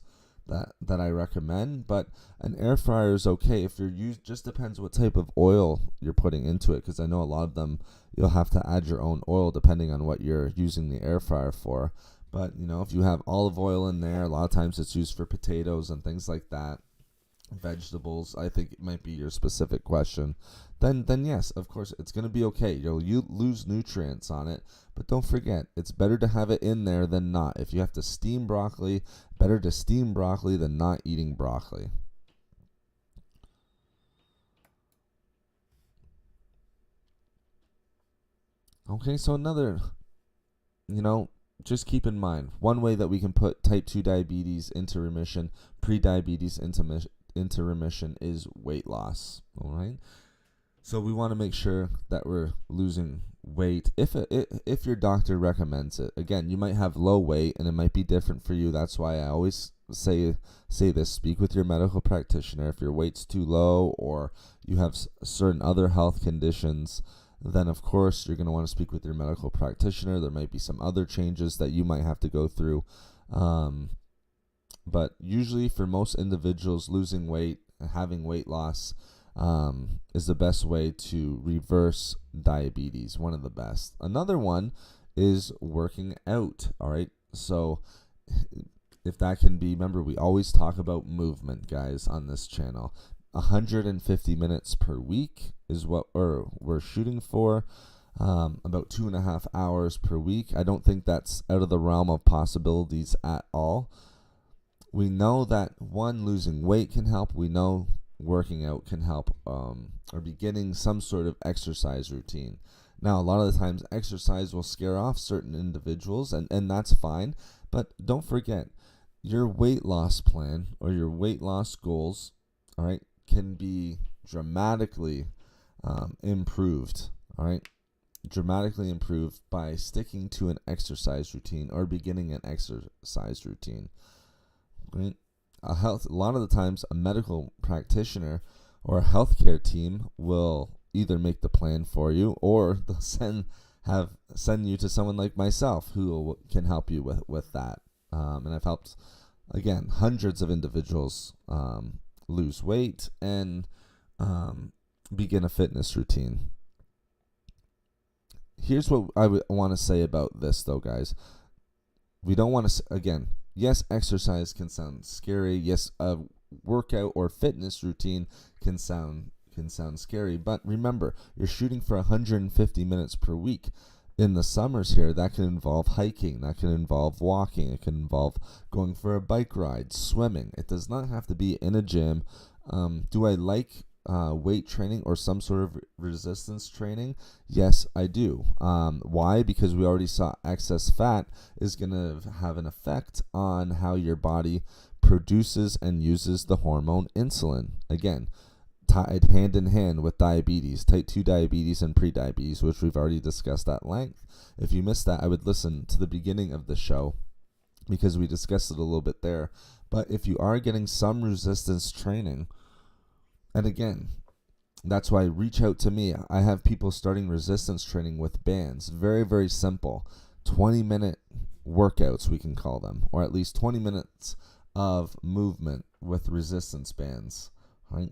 that I recommend, but an air fryer is okay if you're just depends what type of oil you're putting into it, because I know a lot of them you'll have to add your own oil depending on what you're using the air fryer for. But if you have olive oil in there, a lot of times it's used for potatoes and things like that, vegetables. I think it might be your specific question. Then yes, of course it's going to be okay. You'll lose nutrients on it, but don't forget, it's better to have it in there than not. If you have to steam broccoli, better to steam broccoli than not eating broccoli. Okay, so another, just keep in mind, one way that we can put type 2 diabetes into remission, pre-diabetes into remission, is weight loss. All right. So we want to make sure that we're losing weight if your doctor recommends it. Again, you might have low weight and it might be different for you. That's why I always say this: speak with your medical practitioner. If your weight's too low or you have certain other health conditions, then of course you're going to want to speak with your medical practitioner. There might be some other changes that you might have to go through. But usually for most individuals, losing weight, having weight loss, is the best way to reverse diabetes. One of the best. Another one is working out. All right. So if that can be, remember, we always talk about movement, guys, on this channel. 150 minutes per week is what we're shooting for. About 2.5 hours per week. I don't think that's out of the realm of possibilities at all. We know that losing weight can help. We know working out can help, or beginning some sort of exercise routine. Now, a lot of the times exercise will scare off certain individuals, and that's fine. But don't forget, your weight loss plan or your weight loss goals, all right, can be dramatically improved, all right? Dramatically improved by sticking to an exercise routine or beginning an exercise routine. Right? A lot of the times a medical practitioner or a healthcare team will either make the plan for you, or they'll send you to someone like myself who can help you with that. And I've helped, again, hundreds of individuals lose weight and begin a fitness routine. Here's what I want to say about this, though, guys. We don't want to, again, yes, exercise can sound scary. Yes, a workout or fitness routine can sound scary. But remember, you're shooting for 150 minutes per week. In the summers here, that can involve hiking, that can involve walking, it can involve going for a bike ride, swimming. It does not have to be in a gym. Do I like weight training or some sort of resistance training? Yes, I do. Why? Because we already saw excess fat is going to have an effect on how your body produces and uses the hormone insulin. Again, tied hand in hand with diabetes, type 2 diabetes and prediabetes, which we've already discussed at length. If you missed that, I would listen to the beginning of the show because we discussed it a little bit there. But if you are getting some resistance training, and again, that's why reach out to me. I have people starting resistance training with bands. Very, very simple. 20-minute workouts, we can call them, or at least 20 minutes of movement with resistance bands, right?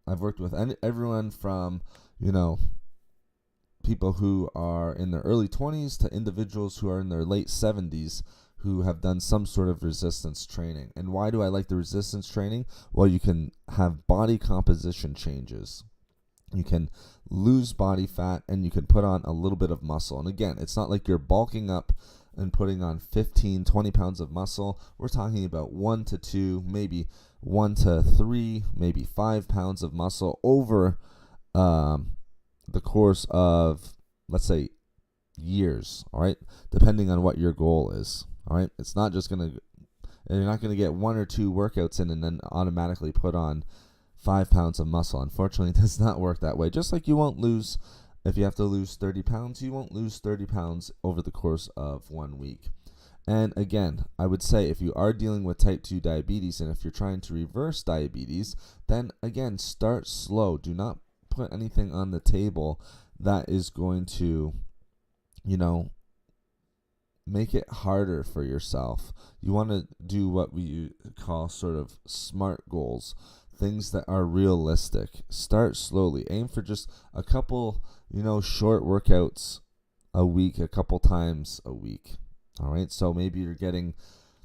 I've worked with everyone from, people who are in their early 20s to individuals who are in their late 70s who have done some sort of resistance training. And why do I like the resistance training? Well, you can have body composition changes. You can lose body fat and you can put on a little bit of muscle. And again, it's not like you're bulking up and putting on 15, 20 pounds of muscle. We're talking about 1 to 2, maybe 1 to 3, maybe 5 pounds of muscle over the course of, let's say, years, all right, depending on what your goal is, all right. It's not just you're not going to get 1 or 2 workouts in and then automatically put on 5 pounds of muscle. Unfortunately, it does not work that way. Just like you won't lose, if you have to lose 30 pounds, you won't lose 30 pounds over the course of 1 week. And again, I would say if you are dealing with type 2 diabetes and if you're trying to reverse diabetes, then again, start slow. Do not put anything on the table that is going to, make it harder for yourself. You want to do what we call sort of SMART goals, things that are realistic. Start slowly. Aim for just a couple, short workouts a week, a couple times a week. All right. So maybe you're getting,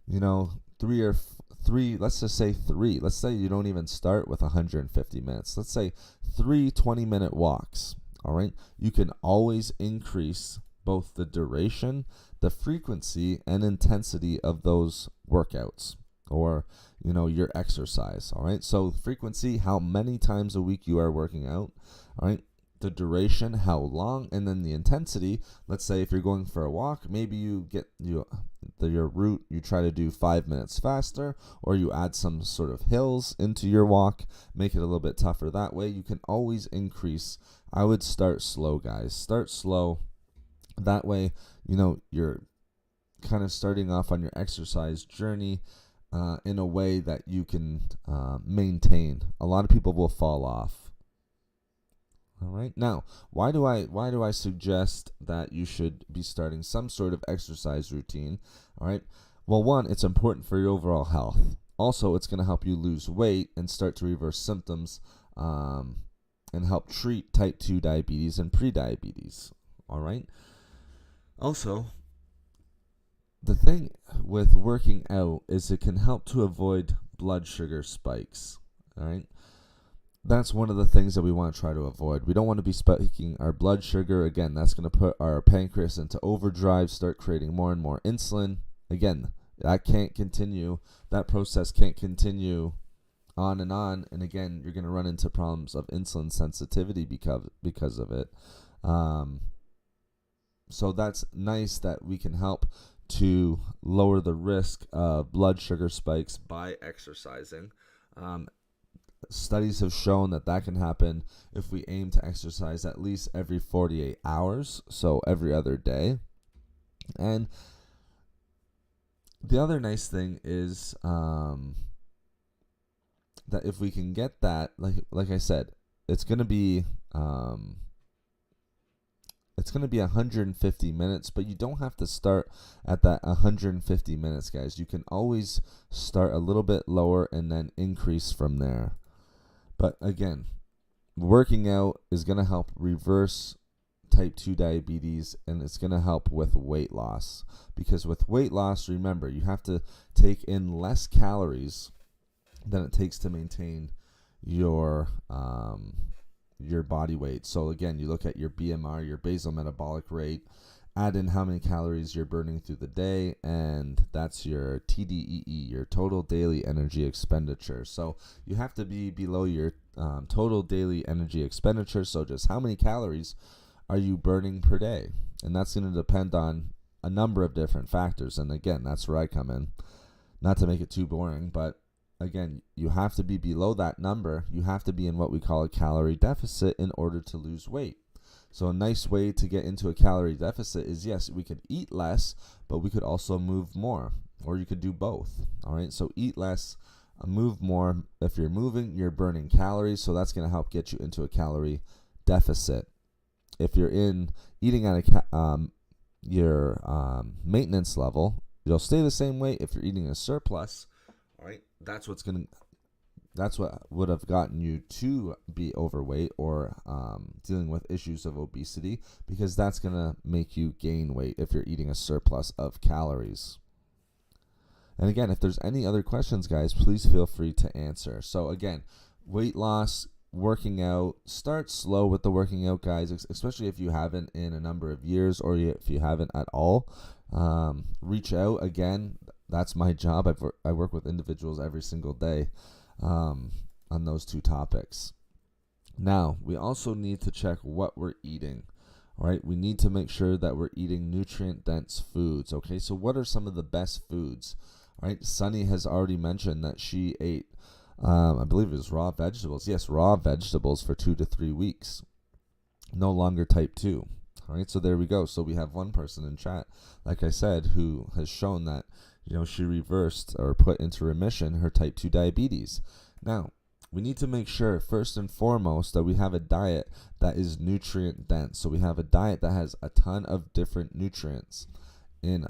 3, let's just say 3. Let's say you don't even start with 150 minutes. Let's say 3 20-minute walks. All right. You can always increase both the duration, the frequency, and intensity of those workouts or, your exercise. All right. So frequency, how many times a week you are working out. All right. The duration, how long, and then the intensity. Let's say if you're going for a walk, maybe you get your route, you try to do 5 minutes faster, or you add some sort of hills into your walk, make it a little bit tougher that way. You can always increase. I would start slow, guys. Start slow. That way, you're kind of starting off on your exercise journey in a way that you can maintain. A lot of people will fall off. All right. Now, why do I suggest that you should be starting some sort of exercise routine? All right. Well, one, it's important for your overall health. Also, it's going to help you lose weight and start to reverse symptoms and help treat type 2 diabetes and prediabetes. All right. Also, the thing with working out is it can help to avoid blood sugar spikes. All right. That's one of the things that we want to try to avoid. We don't want to be spiking our blood sugar. Again, that's going to put our pancreas into overdrive, start creating more and more insulin. Again, that can't continue. That process can't continue on. And again, you're going to run into problems of insulin sensitivity because of it. So that's nice that we can help to lower the risk of blood sugar spikes by exercising. Studies have shown that can happen if we aim to exercise at least every 48 hours, so every other day. And the other nice thing is that if we can get that, like I said, it's gonna be 150 minutes, but you don't have to start at that 150 minutes, guys. You can always start a little bit lower and then increase from there. But again, working out is going to help reverse type 2 diabetes, and it's going to help with weight loss. Because with weight loss, remember, you have to take in less calories than it takes to maintain your body weight. So again, you look at your BMR, your basal metabolic rate, add in how many calories you're burning through the day, and that's your TDEE, your total daily energy expenditure. So you have to be below your total daily energy expenditure. So just how many calories are you burning per day? And that's going to depend on a number of different factors. And again, that's where I come in. Not to make it too boring, but again, you have to be below that number. You have to be in what we call a calorie deficit in order to lose weight. So a nice way to get into a calorie deficit is, yes, we could eat less, but we could also move more, or you could do both. All right, so eat less, move more. If you're moving, you're burning calories, so that's going to help get you into a calorie deficit. If you're eating at your maintenance level, you'll stay the same way. If you're eating a surplus, all right, that's what would have gotten you to be overweight or dealing with issues of obesity, because that's going to make you gain weight if you're eating a surplus of calories. And again, if there's any other questions, guys, please feel free to answer. So again, weight loss, working out, start slow with the working out, guys, especially if you haven't in a number of years, or if you haven't at all. Reach out. Again, that's my job. I work with individuals every single day on those two topics. Now, we also need to check what we're eating. All right, we need to make sure that we're eating nutrient-dense foods. Okay, so what are some of the best foods? All right, Sunny has already mentioned that she ate, I believe it was raw vegetables. Yes, raw vegetables for 2 to 3 weeks. No longer type 2. All right, so there we go. So we have one person in chat, like I said, who has shown that, she reversed or put into remission her type 2 diabetes. Now, we need to make sure, first and foremost, that we have a diet that is nutrient dense. So we have a diet that has a ton of different nutrients in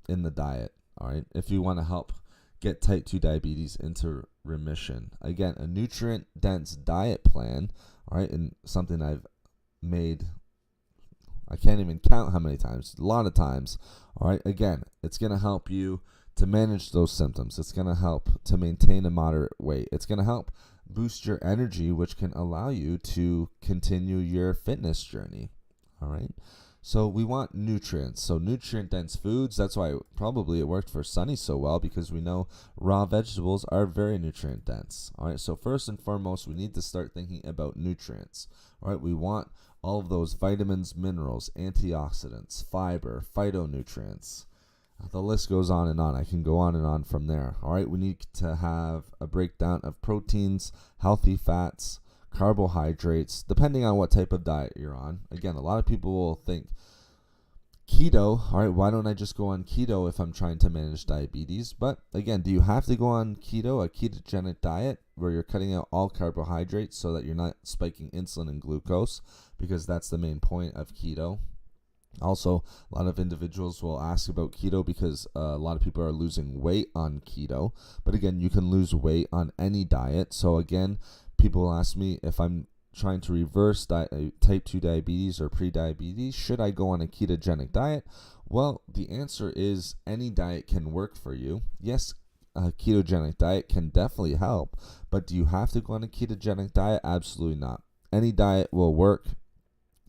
the diet. All right, if you want to help get type 2 diabetes into remission. Again, a nutrient dense diet plan, all right, and something I've made, I can't even count how many times, a lot of times. All right, again, it's going to help you to manage those symptoms. It's going to help to maintain a moderate weight. It's going to help boost your energy, which can allow you to continue your fitness journey. All right, so we want nutrients. So nutrient-dense foods, that's why probably it worked for Sunny so well, because we know raw vegetables are very nutrient-dense. All right, so first and foremost, we need to start thinking about nutrients. All right, we want all of those vitamins, minerals, antioxidants, fiber, phytonutrients. The list goes on and on. I can go on and on from there. All right, we need to have a breakdown of proteins, healthy fats, carbohydrates, depending on what type of diet you're on. Again, a lot of people will think keto. All right, why don't I just go on keto if I'm trying to manage diabetes? But again, do you have to go on keto, a ketogenic diet, where you're cutting out all carbohydrates so that you're not spiking insulin and glucose? Because that's the main point of keto. Also, a lot of individuals will ask about keto because a lot of people are losing weight on keto. But again, you can lose weight on any diet. So again, people will ask me, if I'm trying to reverse type 2 diabetes or pre-diabetes, should I go on a ketogenic diet? Well, the answer is any diet can work for you. Yes, a ketogenic diet can definitely help, but do you have to go on a ketogenic diet? Absolutely not. Any diet will work.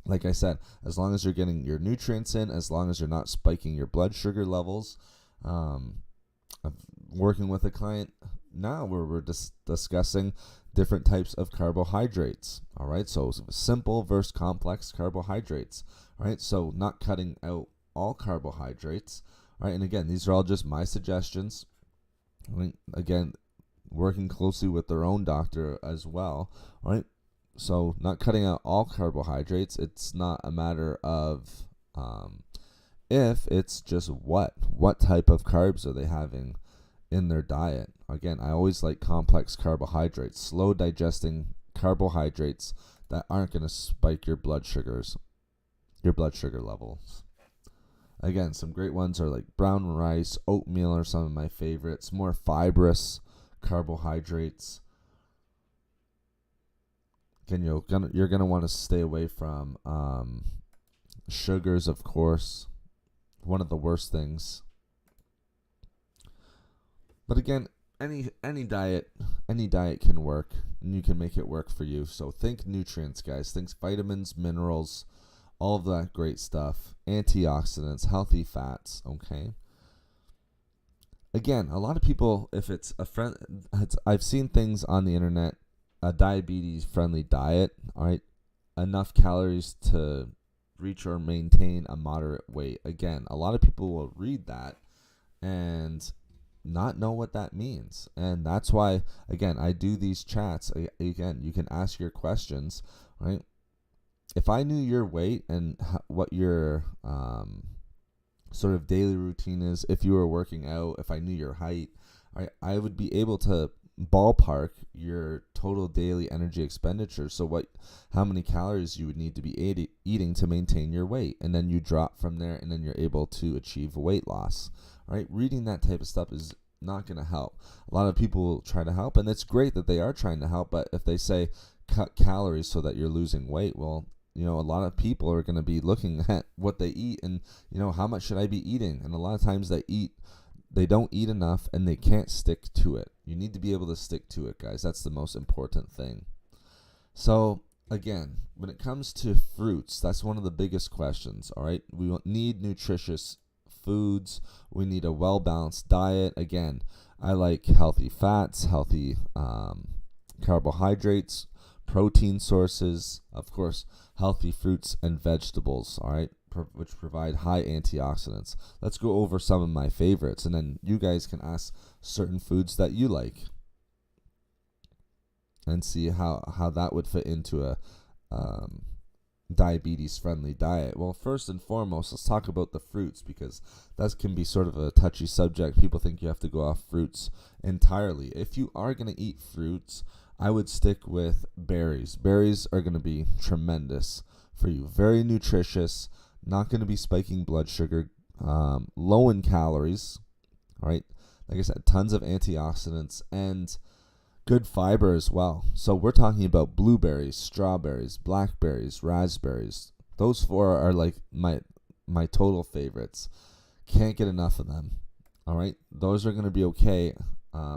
Like I said, as long as you're getting your nutrients in, as long as you're not spiking your blood sugar levels. Working with a client now where we're discussing different types of carbohydrates. All right, so simple versus complex carbohydrates. All right, so not cutting out all carbohydrates. All right, and again, these are all just my suggestions. All right, again, working closely with their own doctor as well. All right. So not cutting out all carbohydrates, it's not a matter of if, it's just what type of carbs are they having in their diet. Again, I always like complex carbohydrates, slow digesting carbohydrates that aren't going to spike your blood sugar levels. Again, some great ones are like brown rice, oatmeal are some of my favorites, more fibrous carbohydrates. Again, you're gonna want to stay away from sugars, of course, one of the worst things. But again, any diet can work, and you can make it work for you. So think nutrients, guys. Think vitamins, minerals, all of that great stuff, antioxidants, healthy fats. Okay. Again, a lot of people, if it's a friend, I've seen things on the internet, a diabetes-friendly diet. All right, enough calories to reach or maintain a moderate weight. Again, a lot of people will read that and not know what that means. And that's why, again, I do these chats. Again, you can ask your questions, right? If I knew your weight and what your sort of daily routine is, if you were working out, if I knew your height, I would be able to ballpark your total daily energy expenditure. So how many calories you would need to be eating to maintain your weight, and then you drop from there, and then you're able to achieve weight loss. Right? Reading that type of stuff is not going to help. A lot of people will try to help, and it's great that they are trying to help, but if they say cut calories so that you're losing weight, well, a lot of people are going to be looking at what they eat and, how much should I be eating? And a lot of times they don't eat enough and they can't stick to it. You need to be able to stick to it, guys. That's the most important thing. So again, when it comes to fruits, that's one of the biggest questions. All right. We need nutritious foods. We need a well-balanced diet. Again, I like healthy fats, healthy carbohydrates, protein sources, of course, healthy fruits and vegetables, all right, which provide high antioxidants. Let's go over some of my favorites, and then you guys can ask certain foods that you like and see how that would fit into a diabetes-friendly diet. Well, first and foremost, let's talk about the fruits, because that can be sort of a touchy subject. People think you have to go off fruits entirely. If you are going to eat fruits, I would stick with berries. Berries are going to be tremendous for you. Very nutritious, not going to be spiking blood sugar, low in calories, all right? Like I said, tons of antioxidants and good fiber as well. So we're talking about blueberries, strawberries, blackberries, raspberries. Those four are like my total favorites. Can't get enough of them, all right? Those are going to be okay.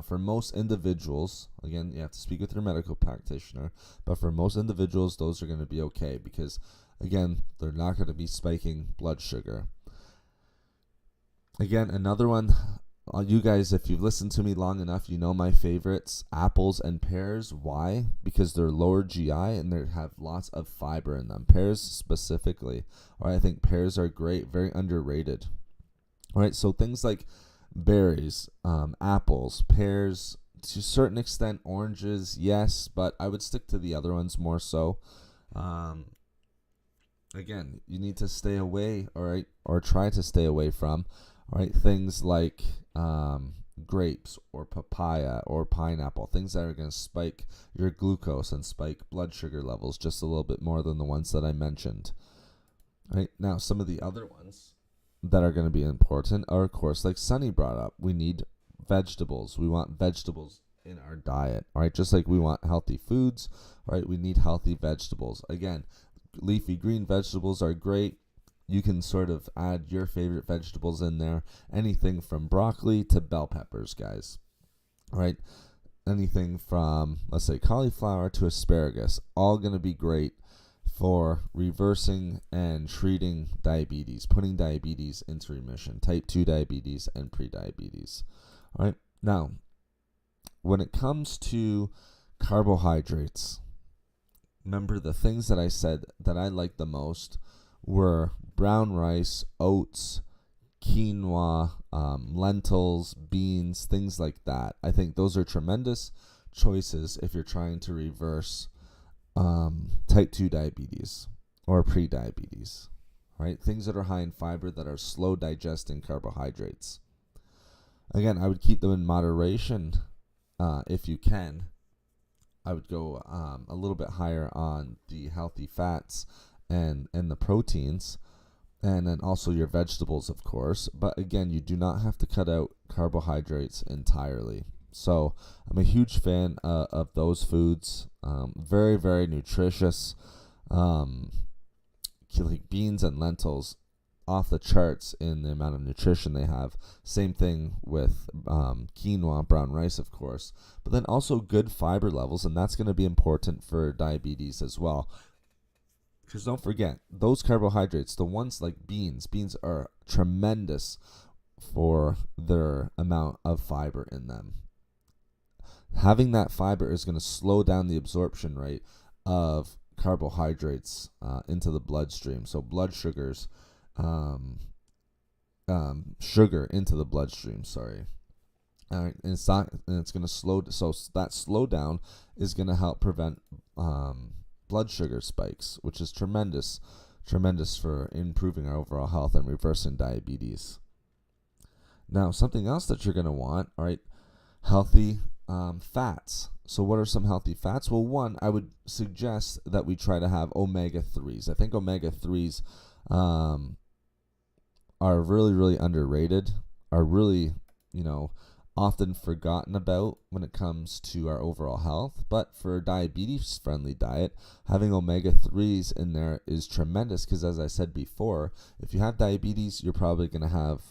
For most individuals, again, you have to speak with your medical practitioner, but for most individuals, those are going to be okay because, again, they're not going to be spiking blood sugar. Again, another one, you guys, if you've listened to me long enough, you know my favorites, apples and pears. Why? Because they're lower GI and they have lots of fiber in them. Pears specifically, or I think pears are great, very underrated. All right, so things like berries, apples, pears, to a certain extent oranges, yes, but I would stick to the other ones more so. Again, you need to stay away, all right, or try to stay away from, all right, things like grapes or papaya or pineapple, things that are going to spike your glucose and spike blood sugar levels just a little bit more than the ones that I mentioned. All right, now some of the other ones that are going to be important are, of course, like Sunny brought up, we need vegetables. We want vegetables in our diet, all right? Just like we want healthy foods, all right? We need healthy vegetables. Again, leafy green vegetables are great. You can sort of add your favorite vegetables in there. Anything from broccoli to bell peppers, guys, all right? Anything from, let's say, cauliflower to asparagus, all going to be great for reversing and treating diabetes, putting diabetes into remission, type 2 diabetes and prediabetes. All right. Now, when it comes to carbohydrates, remember the things that I said that I liked the most were brown rice, oats, quinoa, lentils, beans, things like that. I think those are tremendous choices if you're trying to reverse type 2 diabetes or prediabetes, right? Things that are high in fiber that are slow digesting carbohydrates. Again, I would keep them in moderation if you can. I would go a little bit higher on the healthy fats and the proteins, and then also your vegetables, of course. But again, you do not have to cut out carbohydrates entirely. So I'm a huge fan of those foods. Very, very nutritious. Like beans and lentils, off the charts in the amount of nutrition they have. Same thing with quinoa, brown rice, of course. But then also good fiber levels, and that's going to be important for diabetes as well. Because don't forget, those carbohydrates, the ones like beans are tremendous for their amount of fiber in them. Having that fiber is going to slow down the absorption rate of carbohydrates into the bloodstream. So blood sugars, sugar into the bloodstream, sorry. And it's going to slow, so that slowdown is going to help prevent blood sugar spikes, which is tremendous for improving our overall health and reversing diabetes. Now, something else that you're going to want, all right, healthy fats. So what are some healthy fats? Well, one, I would suggest that we try to have omega-3s. I think omega-3s are really, really underrated, are really, often forgotten about when it comes to our overall health. But for a diabetes-friendly diet, having omega-3s in there is tremendous because, as I said before, if you have diabetes, you're probably going to have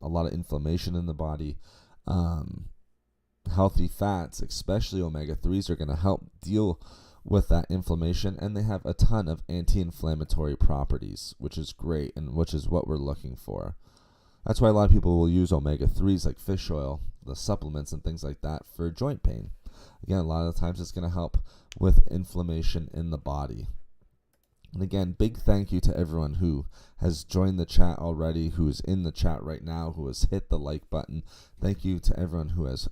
a lot of inflammation in the body. Healthy fats, especially omega-3s, are going to help deal with that inflammation, and they have a ton of anti-inflammatory properties, which is great and which is what we're looking for. That's why a lot of people will use omega-3s like fish oil, the supplements and things like that for joint pain. Again, a lot of the times it's going to help with inflammation in the body. And again, big thank you to everyone who has joined the chat already, who is in the chat right now, who has hit the like button. Thank you to everyone who has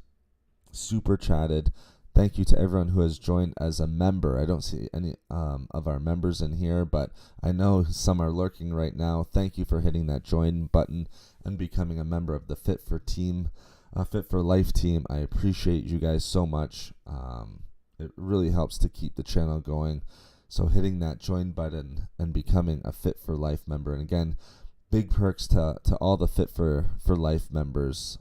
super chatted. Thank you to everyone who has joined as a member. I don't see any of our members in here, but I know some are lurking right now. Thank you for hitting that join button and becoming a member of the Fit for Life team. I appreciate you guys so much. It really helps to keep the channel going. So hitting that join button and becoming a Fit for Life member. And again, big perks to all the Fit for Life members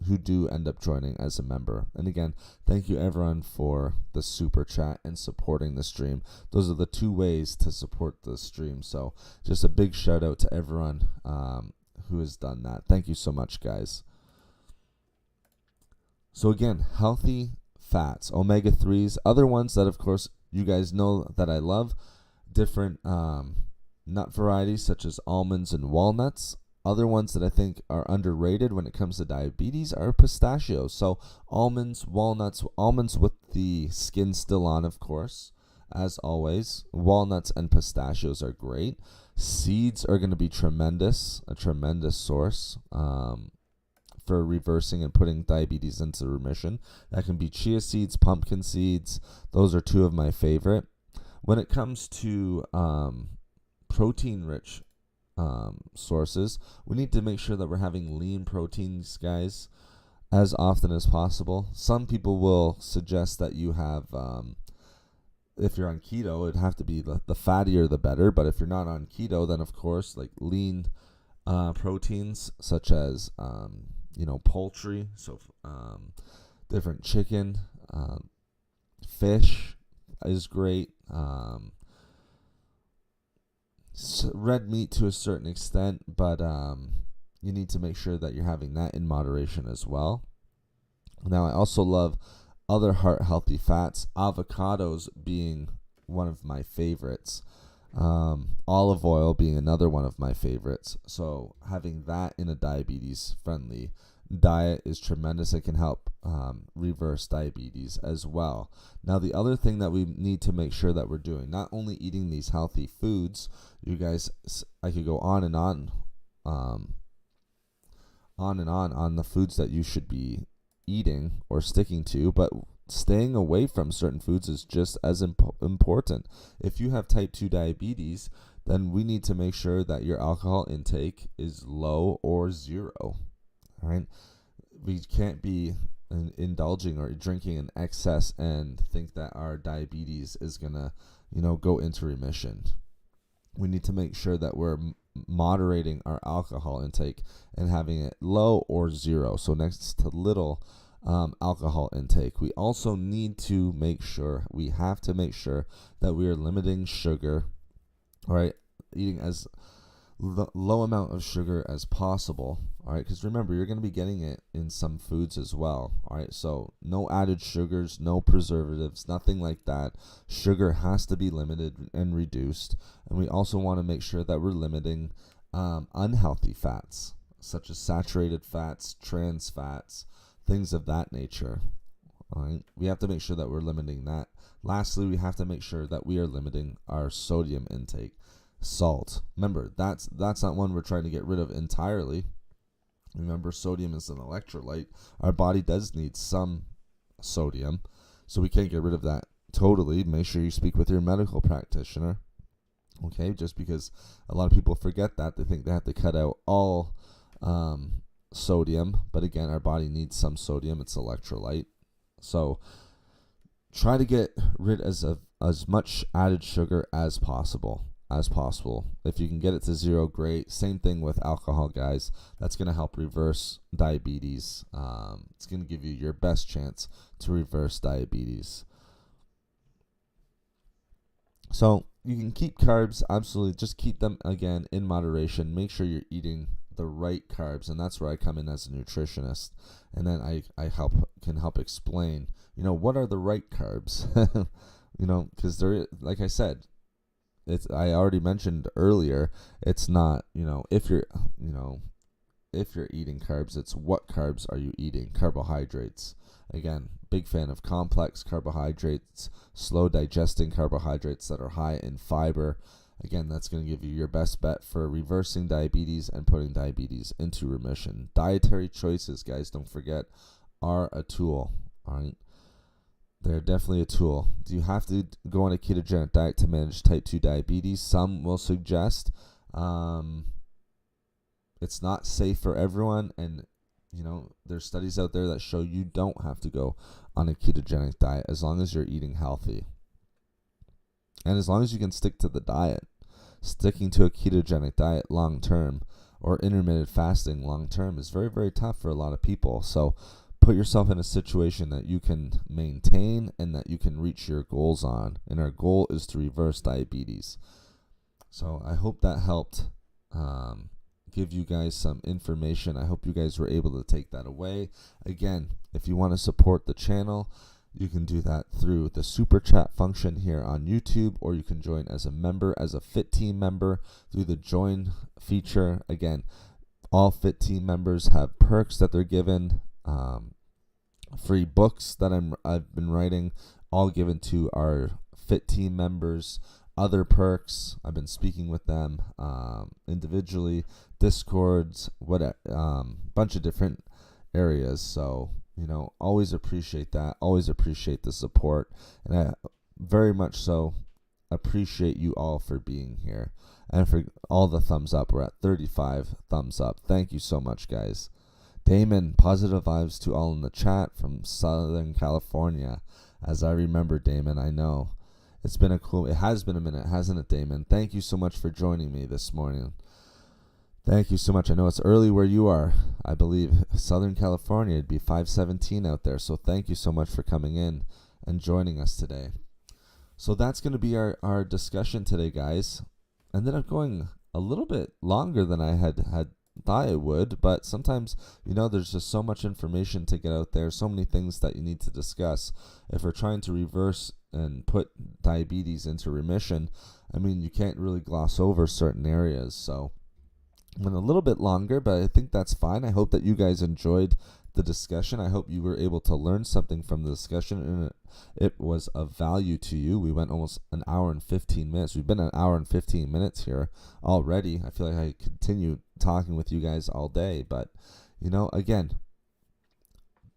who do end up joining as a member. And again, thank you everyone for the super chat and supporting the stream. Those are the two ways to support the stream. So just a big shout out to everyone who has done that. Thank you so much, guys. So again, healthy fats, omega-3s, other ones that of course you guys know that I love, different nut varieties such as almonds and walnuts. Other ones that I think are underrated when it comes to diabetes are pistachios. So almonds, walnuts, almonds with the skin still on, of course, as always. Walnuts and pistachios are great. Seeds are going to be a tremendous source for reversing and putting diabetes into remission. That can be chia seeds, pumpkin seeds. Those are two of my favorite. When it comes to protein-rich sources, we need to make sure that we're having lean proteins, guys, as often as possible. Some people will suggest that you have, if you're on keto, it'd have to be the fattier the better. But if you're not on keto, then of course, like lean proteins such as poultry, so different chicken, fish is great. Red meat to a certain extent, but you need to make sure that you're having that in moderation as well. Now, I also love other heart healthy fats, avocados being one of my favorites, olive oil being another one of my favorites. So having that in a diabetes friendly diet is tremendous. It can help reverse diabetes as well. Now, the other thing that we need to make sure that we're doing, not only eating these healthy foods, you guys, I could go on and on the foods that you should be eating or sticking to, but staying away from certain foods is just as important. If you have type 2 diabetes, then we need to make sure that your alcohol intake is low or zero. All right. we can't be indulging or drinking in excess and think that our diabetes is gonna, go into remission. We need to make sure that we're moderating our alcohol intake and having it low or zero, so next to little alcohol intake. We also need to make sure, that we are limiting sugar, all right, eating as low amount of sugar as possible, all right, because remember, you're going to be getting it in some foods as well, all right, so no added sugars, no preservatives, nothing like that. Sugar has to be limited and reduced, and we also want to make sure that we're limiting unhealthy fats, such as saturated fats, trans fats, things of that nature, all right. We have to make sure that we're limiting that. Lastly, we have to make sure that we are limiting our sodium intake. Salt. Remember, that's not one we're trying to get rid of entirely. Remember, sodium is an electrolyte. Our body does need some sodium, so we can't get rid of that totally. Make sure you speak with your medical practitioner. Okay, just because a lot of people forget that. They think they have to cut out all sodium, but again, our body needs some sodium. It's electrolyte. So try to get rid of as much added sugar as possible. If you can get it to zero, great. Same thing with alcohol, guys. That's going to help reverse diabetes. It's going to give you your best chance to reverse diabetes. So you can keep carbs, absolutely. Just keep them, again, in moderation. Make sure you're eating the right carbs, and that's where I come in as a nutritionist. And then I can help explain, what are the right carbs? Because they're, like I said, I already mentioned earlier, it's not, if you're eating carbs, it's what carbs are you eating? Carbohydrates. Again, big fan of complex carbohydrates, slow digesting carbohydrates that are high in fiber. Again, that's going to give you your best bet for reversing diabetes and putting diabetes into remission. Dietary choices, guys, don't forget, are a tool, all right? They're definitely a tool. Do you have to go on a ketogenic diet to manage type 2 diabetes? Some will suggest it's not safe for everyone, and there's studies out there that show you don't have to go on a ketogenic diet as long as you're eating healthy. And as long as you can stick to the diet. Sticking to a ketogenic diet long term or intermittent fasting long term is very, very tough for a lot of people. So put yourself in a situation that you can maintain and that you can reach your goals on. And our goal is to reverse diabetes. So I hope that helped give you guys some information. I hope you guys were able to take that away. Again, if you want to support the channel, you can do that through the super chat function here on YouTube, or you can join as a member, as a Fit Team member through the join feature. Again, all Fit Team members have perks that they're given. Free books that I've been writing, all given to our Fit Team members. Other perks, I've been speaking with them individually, Discords, bunch of different areas. So always appreciate that. Always appreciate the support, and I very much so appreciate you all for being here and for all the thumbs up. We're at 35 thumbs up. Thank you so much, guys. Damon, positive vibes to all in the chat from Southern California. As I remember, Damon, I know. It has been a minute, hasn't it, Damon? Thank you so much for joining me this morning. Thank you so much. I know it's early where you are. I believe Southern California, it'd be 5:17 out there. So thank you so much for coming in and joining us today. So that's going to be our discussion today, guys. Ended up going a little bit longer than I had thought it would, but sometimes there's just so much information to get out there, so many things that you need to discuss. If we're trying to reverse and put diabetes into remission, you can't really gloss over certain areas. So went a little bit longer, but I think that's fine. I hope that you guys enjoyed the discussion. I hope you were able to learn something from the discussion and it was of value to you. We went almost an hour and 15 minutes. We've been an hour and 15 minutes here already. I feel like I continue talking with you guys all day, but again,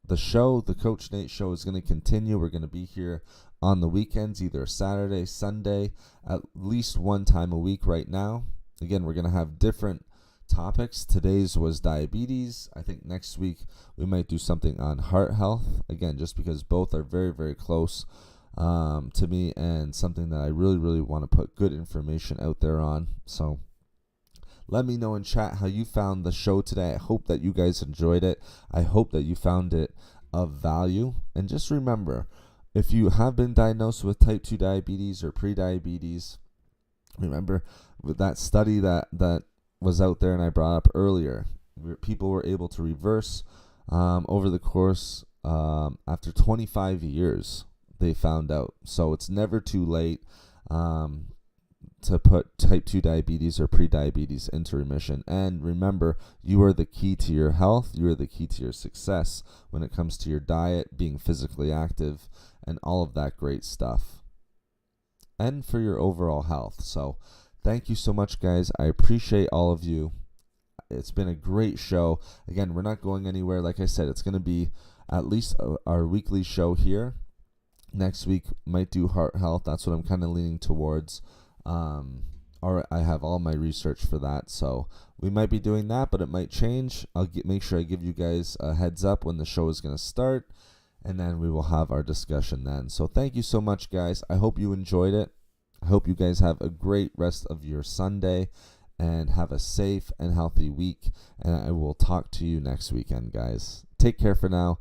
the Coach Nate show is going to continue. We're going to be here on the weekends, either Saturday, Sunday, at least one time a week right now. Again, we're going to have different topics. Today's was diabetes. I think next week we might do something on heart health. Again, just because both are very, very close to me, and something that I really, really want to put good information out there on. So let me know in chat how you found the show today. I hope that you guys enjoyed it. I hope that you found it of value. And just remember, if you have been diagnosed with type 2 diabetes or pre-diabetes, remember with that study that was out there and I brought up earlier, people were able to reverse over the course after 25 years, they found out. So it's never too late to put type 2 diabetes or pre-diabetes into remission. And remember, you are the key to your health. You are the key to your success when it comes to your diet, being physically active, and all of that great stuff. And for your overall health. So thank you so much, guys. I appreciate all of you. It's been a great show. Again, we're not going anywhere. Like I said, it's going to be at least our weekly show here. Next week might do heart health. That's what I'm kind of leaning towards. Or I have all my research for that, so we might be doing that, but it might change. I'll make sure I give you guys a heads up when the show is going to start, and then we will have our discussion then. So thank you so much, guys. I hope you enjoyed it. I hope you guys have a great rest of your Sunday and have a safe and healthy week, and I will talk to you next weekend, guys. Take care for now.